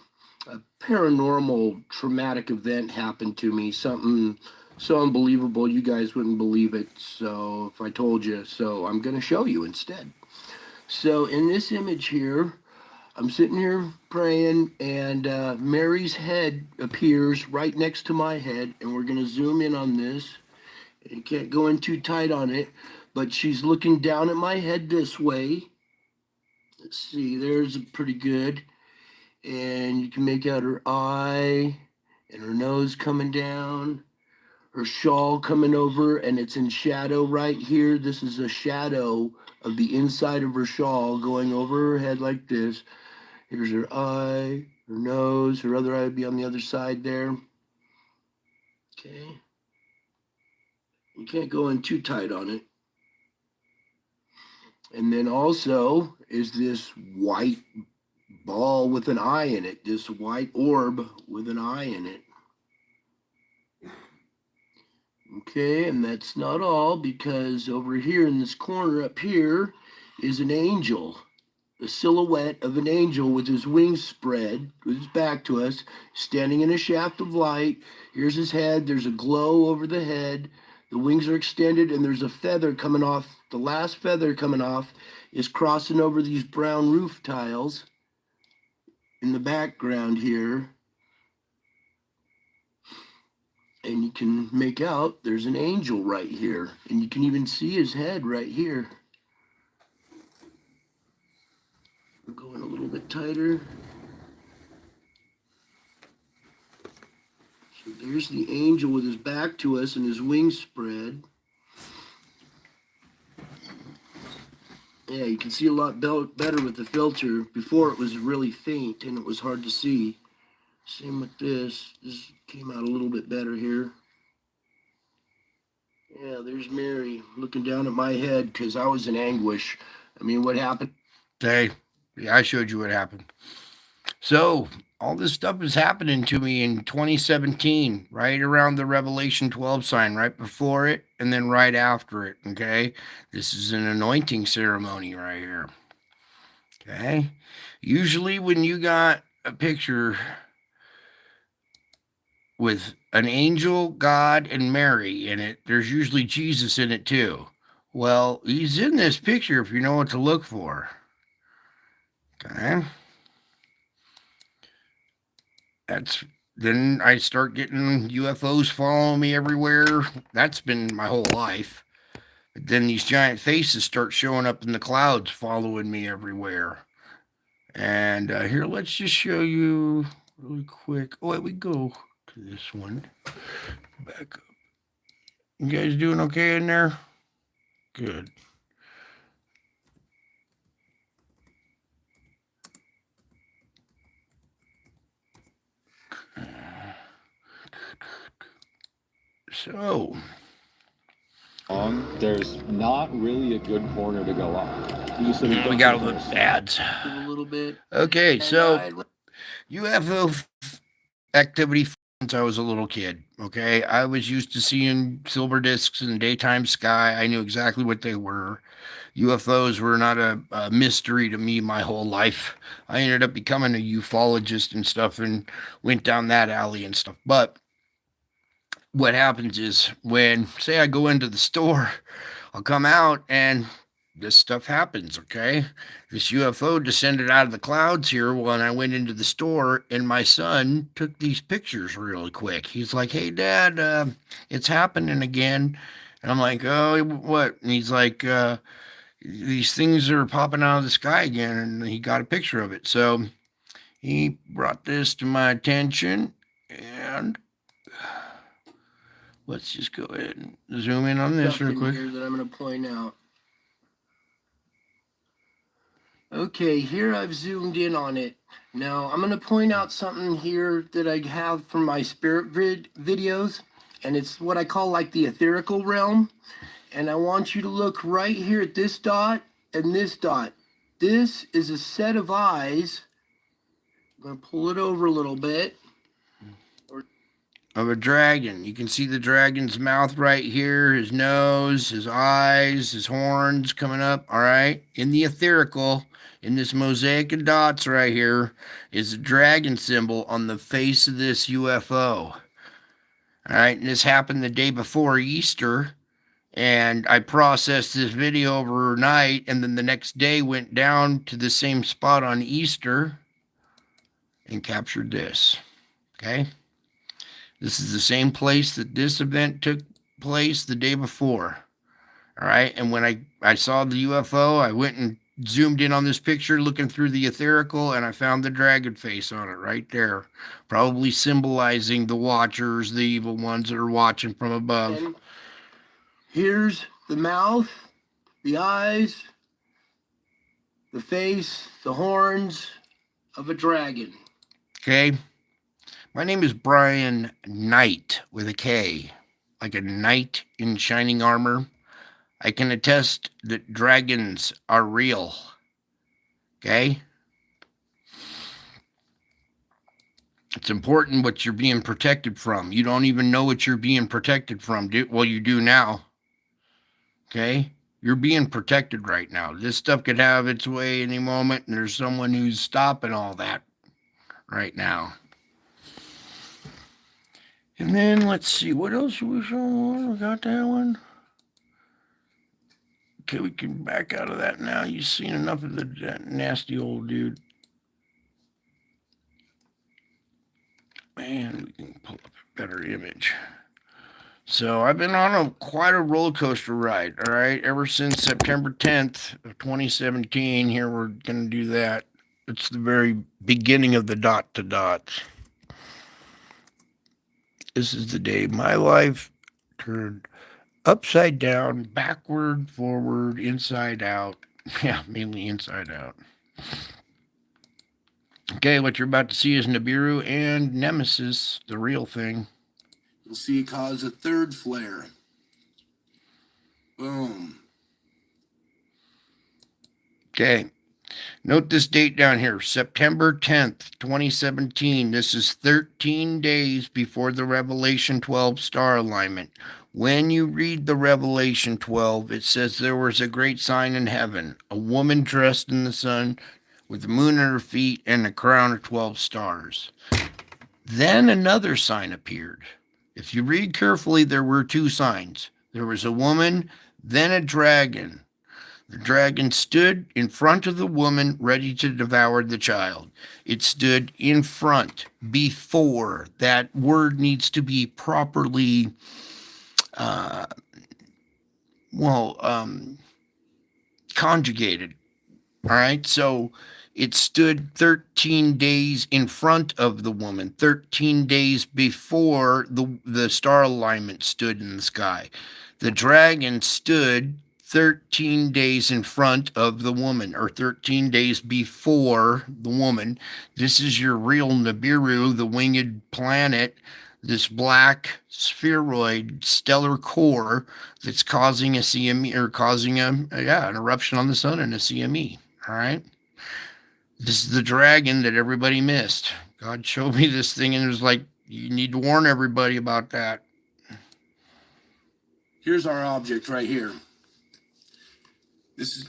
[SPEAKER 2] paranormal traumatic event happened to me, something so unbelievable you guys wouldn't believe it. So if I told you, so I'm going to show you instead. So in this image here, I'm sitting here praying, and Mary's head appears right next to my head, and we're going to zoom in on this. You can't go in too tight on it, but she's looking down at my head this way. Let's see, there's pretty good. And you can make out her eye and her nose coming down, her shawl coming over, and it's in shadow right here. This is a shadow of the inside of her shawl going over her head like this. Here's her eye, her nose, her other eye would be on the other side there. Okay. You can't go in too tight on it. And then also is this white ball with an eye in it, this white orb with an eye in it. Okay, and that's not all, because over here in this corner up here is an angel, a silhouette of an angel with his wings spread, with his back to us, standing in a shaft of light. Here's his head. There's a glow over the head. The wings are extended, and there's a feather coming off. The last feather coming off is crossing over these brown roof tiles in the background here. And you can make out there's an angel right here. And you can even see his head right here. We're going a little bit tighter. So there's the angel with his back to us and his wings spread. Yeah, you can see a lot better with the filter. Before it was really faint and it was hard to see. Same with this. This came out a little bit better here. Yeah, there's Mary looking down at my head because I was in anguish. I mean, what happened?
[SPEAKER 1] Hey, yeah, I showed you what happened. So all this stuff is happening to me in 2017, right around the Revelation 12 sign, right before it, and then right after it. Okay, this is an anointing ceremony right here. Okay, usually when you got a picture with an angel, God, and Mary in it, there's usually Jesus in it too. Well, he's in this picture if you know what to look for. Okay. Then I start getting UFOs following me everywhere. That's been my whole life. But then these giant faces start showing up in the clouds following me everywhere. And here, let's just show you really quick. Oh, wait, we go to this one. Back up. You guys doing okay in there? Good. So,
[SPEAKER 3] there's not really a good corner to go on.
[SPEAKER 1] we got a little ads.
[SPEAKER 2] A little bit.
[SPEAKER 1] Okay, so UFO activity since I was a little kid. Okay, I was used to seeing silver discs in the daytime sky. I knew exactly what they were. UFOs were not a mystery to me my whole life. I ended up becoming a ufologist and stuff and went down that alley and stuff. But what happens is when, say, I go into the store, I'll come out and this stuff happens, okay? This UFO descended out of the clouds here when I went into the store, and my son took these pictures really quick. He's like, "Hey, Dad, it's happening again." And I'm like, "Oh, what?" And he's like, "These things are popping out of the sky again." And he got a picture of it. So he brought this to my attention, and let's just go ahead and zoom in on this
[SPEAKER 2] Stuff
[SPEAKER 1] real
[SPEAKER 2] in
[SPEAKER 1] quick.
[SPEAKER 2] here that I'm going to point out. Okay, here I've zoomed in on it. Now I'm going to point out something here that I have from my spirit videos, and it's what I call like the etherical realm. And I want you to look right here at this dot and this dot. This is a set of eyes. I'm going to pull it over a little bit.
[SPEAKER 1] Of a dragon. You can see the dragon's mouth right here, his nose, his eyes, his horns coming up. All right. In the etherical, in this mosaic of dots right here, is a dragon symbol on the face of this UFO. All right. And this happened the day before Easter. And I processed this video overnight, and then the next day went down to the same spot on Easter and captured this. Okay. This is the same place that this event took place the day before. All right. And when I saw the UFO, I went and zoomed in on this picture looking through the etherical, and I found the dragon face on it right there, probably symbolizing the watchers, the evil ones that are watching from above.
[SPEAKER 2] And here's the mouth, the eyes, the face, the horns of a dragon.
[SPEAKER 1] Okay. My name is Brian Knight with a K, like a knight in shining armor. I can attest that dragons are real. Okay? It's important what you're being protected from. You don't even know what you're being protected from. Well, you do now. Okay? You're being protected right now. This stuff could have its way any moment, and there's someone who's stopping all that right now. And then let's see, what else should we show on? We got that one. Okay, we can back out of that now. You've seen enough of that nasty old dude. Man, we can pull up a better image. So I've been on quite a roller coaster ride, all right, ever since September 10th of 2017. Here we're going to do that. It's the very beginning of the dot to dots. This is the day my life turned upside down, backward, forward, inside out. Yeah, mainly inside out. Okay, what you're about to see is Nibiru and Nemesis, the real thing.
[SPEAKER 2] You'll see it cause a third flare. Boom.
[SPEAKER 1] Okay. Note this date down here, September 10th, 2017. This is 13 days before the Revelation 12 star alignment. When you read the Revelation 12, it says there was a great sign in heaven, a woman dressed in the sun with the moon at her feet and a crown of 12 stars. Then another sign appeared. If you read carefully, there were two signs. There was a woman, then a dragon. The dragon stood in front of the woman, ready to devour the child. It stood in front, before. That word needs to be properly, conjugated. All right, so it stood 13 days in front of the woman, 13 days before the star alignment stood in the sky. The dragon stood 13 days in front of the woman, or 13 days before the woman. This is your real Nibiru, the winged planet, this black spheroid stellar core that's causing a CME, or causing an eruption on the sun and a CME. All right. This is the dragon that everybody missed. God showed me this thing, and it was like, you need to warn everybody about that.
[SPEAKER 2] Here's our object right here.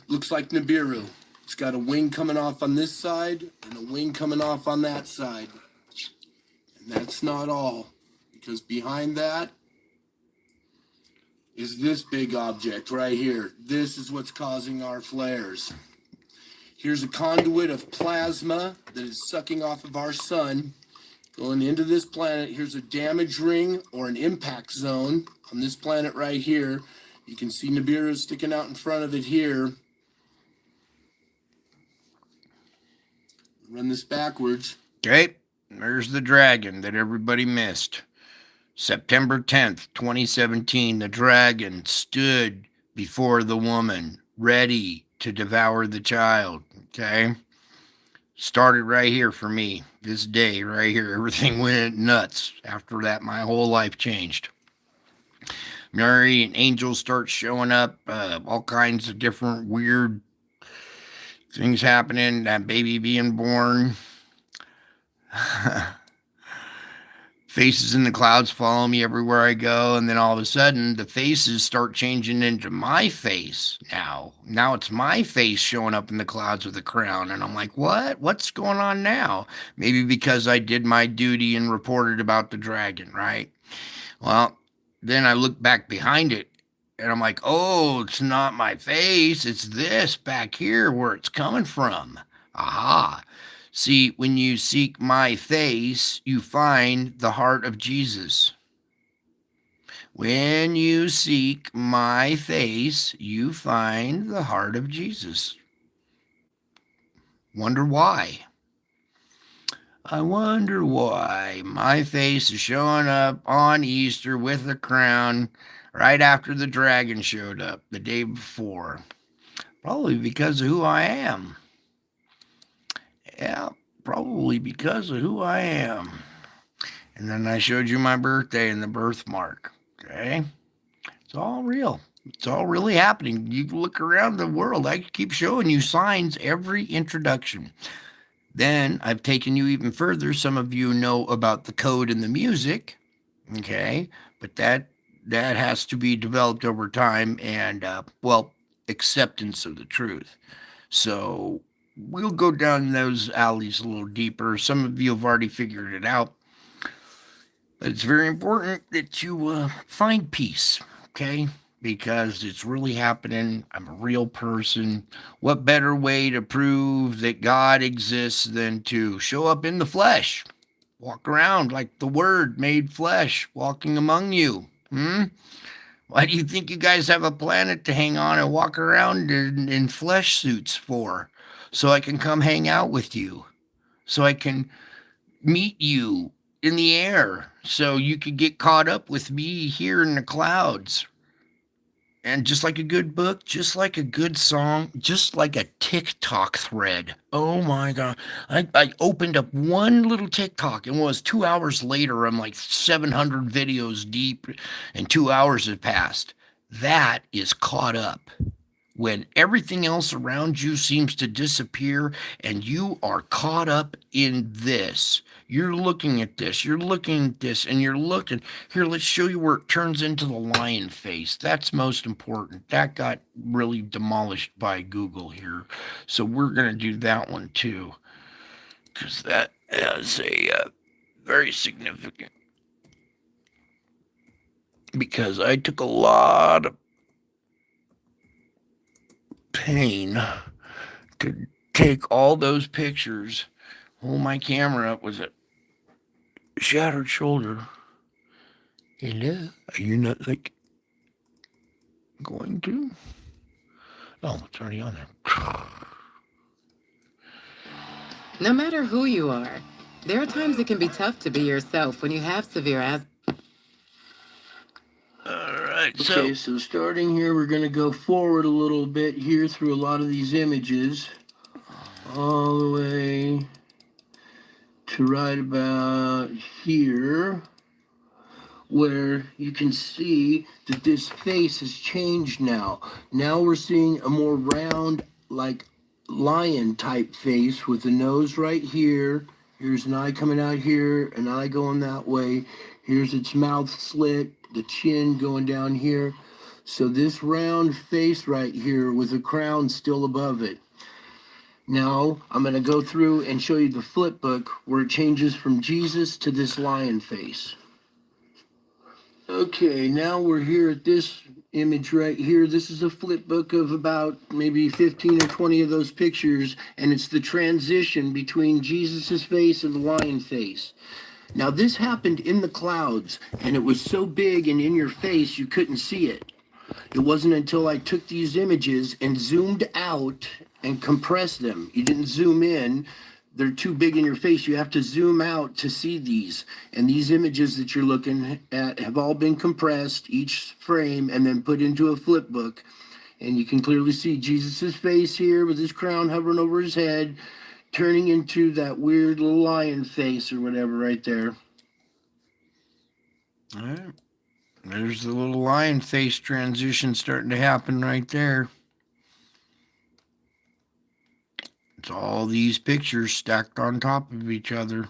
[SPEAKER 2] Looks like Nibiru. It's got a wing coming off on this side and a wing coming off on that side. And that's not all, because behind that is this big object right here. This is what's causing our flares. Here's a conduit of plasma that is sucking off of our sun, going into this planet. Here's a damage ring or an impact zone on this planet right here. You can see Nibiru sticking out in front of it here. Run this backwards.
[SPEAKER 1] Okay, there's the dragon that everybody missed. September 10th, 2017, the dragon stood before the woman, ready to devour the child. Okay? Started right here for me. This day, right here. Everything went nuts. After that, my whole life changed. Mary and angels start showing up. All kinds of different weird things happening. That baby being born. Faces in the clouds follow me everywhere I go, and then all of a sudden the faces start changing into my face now it's my face showing up in the clouds with a crown, and I'm like, what's going on now? Maybe because I did my duty and reported about the dragon, right? Well, then I look back behind it and I'm like, oh, it's not my face, it's this back here where it's coming from. Aha. See, when you seek my face, you find the heart of Jesus. When you seek my face, you find the heart of Jesus. Wonder why? I wonder why my face is showing up on Easter with a crown right after the dragon showed up the day before. Probably because of who I am. Yeah, probably because of who I am. And then I showed you my birthday and the birthmark. Okay? It's all real. It's all really happening. You look around the world, I keep showing you signs every introduction. Then I've taken you even further. Some of you know about the code in the music. Okay? But that has to be developed over time and, acceptance of the truth. So we'll go down those alleys a little deeper. Some of you have already figured it out. But it's very important that you find peace, okay? Because it's really happening. I'm a real person. What better way to prove that God exists than to show up in the flesh? Walk around like the Word made flesh, walking among you. Why do you think you guys have a planet to hang on and walk around in flesh suits for? So I can come hang out with you. So I can meet you in the air. So you could get caught up with me here in the clouds. And just like a good book, just like a good song, just like a TikTok thread. Oh my God. I opened up one little TikTok and was 2 hours later, I'm like 700 videos deep and 2 hours have passed. That is caught up. When everything else around you seems to disappear and you are caught up in this. You're looking at this, and you're looking. Here, let's show you where it turns into the lion face. That's most important. That got really demolished by Google here. So we're going to do that one too. Because that is a very significant. Because I took a lot of pain to take all those pictures, hold my camera up with a shattered shoulder. Hello? Are you not like going to? Oh, it's already on there.
[SPEAKER 4] No matter who you are, there are times it can be tough to be yourself when you have severe asthma.
[SPEAKER 1] Alright,
[SPEAKER 2] Okay, so starting here, we're going to go forward a little bit here through a lot of these images. All the way to right about here, where you can see that this face has changed now. Now we're seeing a more round, like lion type face with the nose right here. Here's an eye coming out here, an eye going that way. Here's its mouth slit, the chin going down here. So this round face right here with a crown still above it. Now I'm going to go through and show you the flip book where it changes from Jesus to this lion face. Okay, now we're here at this image right here. This is a flip book of about maybe 15 or 20 of those pictures, and it's the transition between Jesus's face and the lion face. Now, this happened in the clouds, and it was so big and in your face you couldn't see it. It wasn't until I took these images and zoomed out and compressed them. You didn't zoom in. They're too big in your face. You have to zoom out to see these. And these images that you're looking at have all been compressed, each frame, and then put into a flip book. And you can clearly see Jesus's face here with his crown hovering over his head, turning into that weird little lion face or whatever right there.
[SPEAKER 1] All right. There's the little lion face transition starting to happen right there. It's all these pictures stacked on top of each other.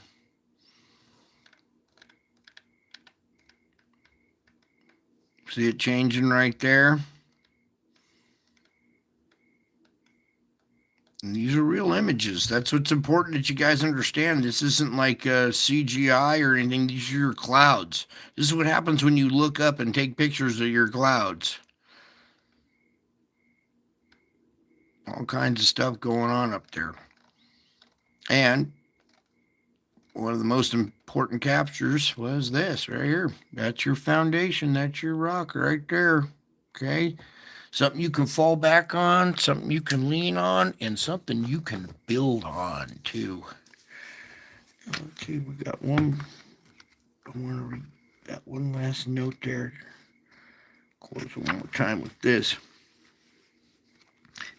[SPEAKER 1] See it changing right there? And these are real images. That's what's important that you guys understand. This isn't like CGI or anything. These are your clouds. This is what happens when you look up and take pictures of your clouds. All kinds of stuff going on up there. And one of the most important captures was this right here. That's your foundation. That's your rock right there. Okay? Something you can fall back on, something you can lean on, and something you can build on too. Okay, we got one. I want to read that one last note there. Close one more time with this.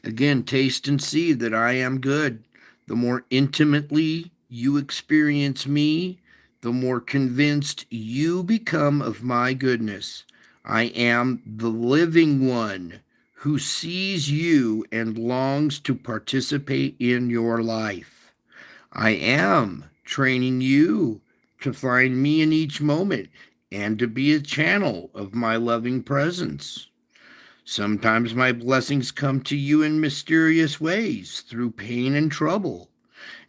[SPEAKER 1] Again, taste and see that I am good. The more intimately you experience me, the more convinced you become of my goodness. I am the living one who sees you and longs to participate in your life. I am training you to find me in each moment and to be a channel of my loving presence. Sometimes my blessings come to you in mysterious ways through pain and trouble.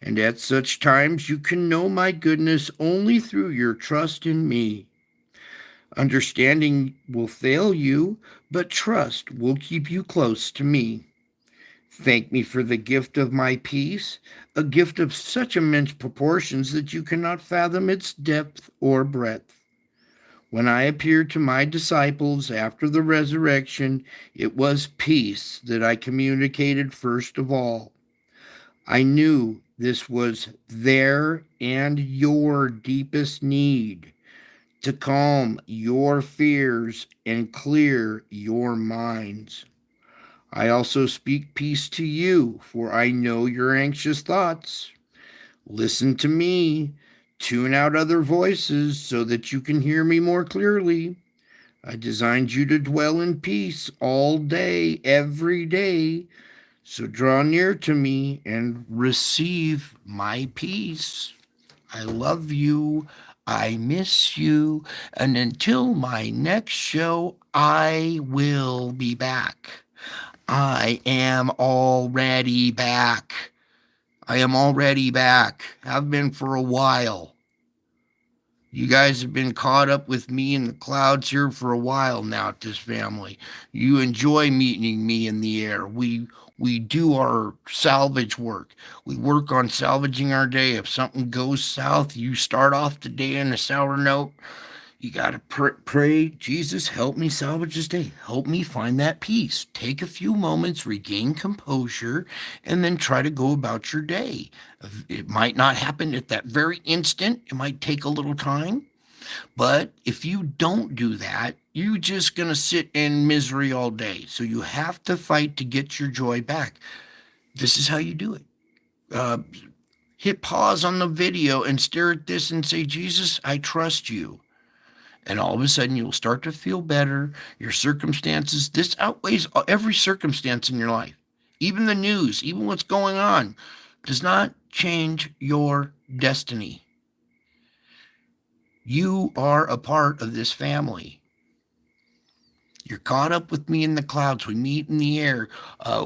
[SPEAKER 1] And at such times you can know my goodness only through your trust in me. Understanding will fail you, but trust will keep you close to me. Thank me for the gift of my peace, a gift of such immense proportions that you cannot fathom its depth or breadth. When I appeared to my disciples after the resurrection, it was peace that I communicated first of all. I knew this was their and your deepest need, to calm your fears and clear your minds. I also speak peace to you, for I know your anxious thoughts. Listen to me. Tune out other voices so that you can hear me more clearly. I designed you to dwell in peace all day, every day. So draw near to me and receive my peace. I love you. I miss you. And until my next show, I will be back. I am already back. I am already back. Have been for a while. You guys have been caught up with me in the clouds here for a while now at this family. You enjoy meeting me in the air. We do our salvage work. We work on salvaging our day. If something goes south, you start off the day on a sour note. You got to pray, Jesus, help me salvage this day. Help me find that peace. Take a few moments, regain composure, and then try to go about your day. It might not happen at that very instant. It might take a little time. But if you don't do that, you're just going to sit in misery all day. So you have to fight to get your joy back. This is how you do it. Hit pause on the video and stare at this and say, Jesus, I trust you. And all of a sudden, you'll start to feel better. Your circumstances, this outweighs every circumstance in your life. Even the news, even what's going on, does not change your destiny. You are a part of this family. You're caught up with me in the clouds. We meet in the air.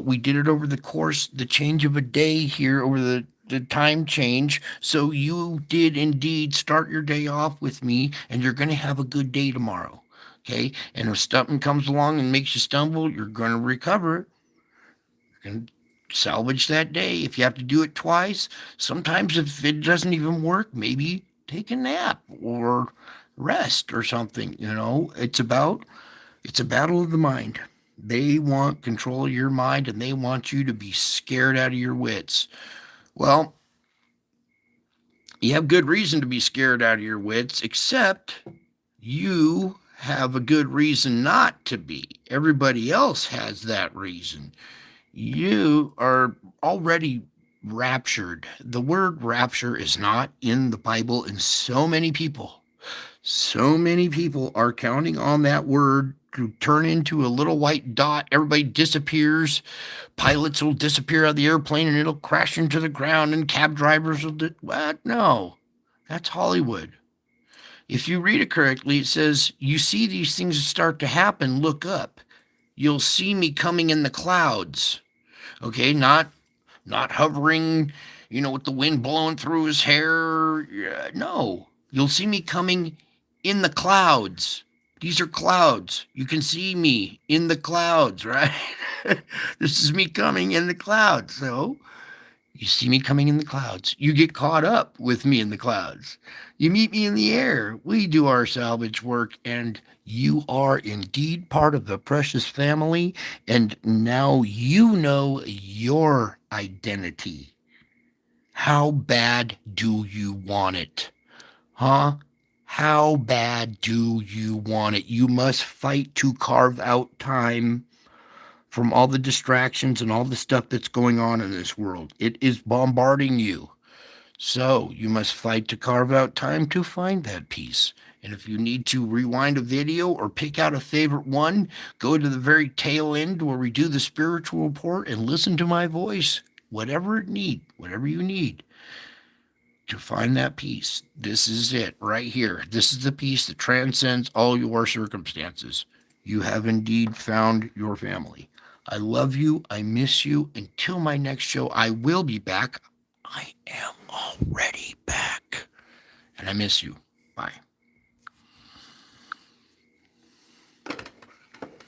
[SPEAKER 1] We did it over the course, the change of a day here, over the time change. So you did indeed start your day off with me, and you're going to have a good day tomorrow. Okay, and if something comes along and makes you stumble, you're going to recover. You're going to salvage that day. If you have to do it twice, sometimes if it doesn't even work, maybe take a nap or rest or something. It's a battle of the mind. They want control of your mind, and they want you to be scared out of your wits. Well, you have good reason to be scared out of your wits, except you have a good reason not to be. Everybody else has that reason. You are already raptured. The word rapture is not in the Bible, and so many people are counting on that word to turn into a little white dot. Everybody disappears. Pilots will disappear out of the airplane and it'll crash into the ground, and cab drivers will what? No, that's Hollywood. If you read it correctly, it says, you see these things start to happen, look up. You'll see me coming in the clouds. Okay, not hovering, with the wind blowing through his hair. No, you'll see me coming in the clouds. These are clouds. You can see me in the clouds, right? This is me coming in the clouds. So you see me coming in the clouds. You get caught up with me in the clouds. You meet me in the air. We do our salvage work, and you are indeed part of the precious family. And now you know your identity. How bad do you want it? Huh? How bad do you want it? You must fight to carve out time from all the distractions and all the stuff that's going on in this world. It is bombarding you. So you must fight to carve out time to find that peace. And if you need to rewind a video or pick out a favorite one, go to the very tail end where we do the spiritual report and listen to my voice. Whatever you need to find that peace. This is it right here. This is the peace that transcends all your circumstances. You have indeed found your family. I love you. I miss you. Until my next show, I will be back. I am already back. And I miss you. Bye.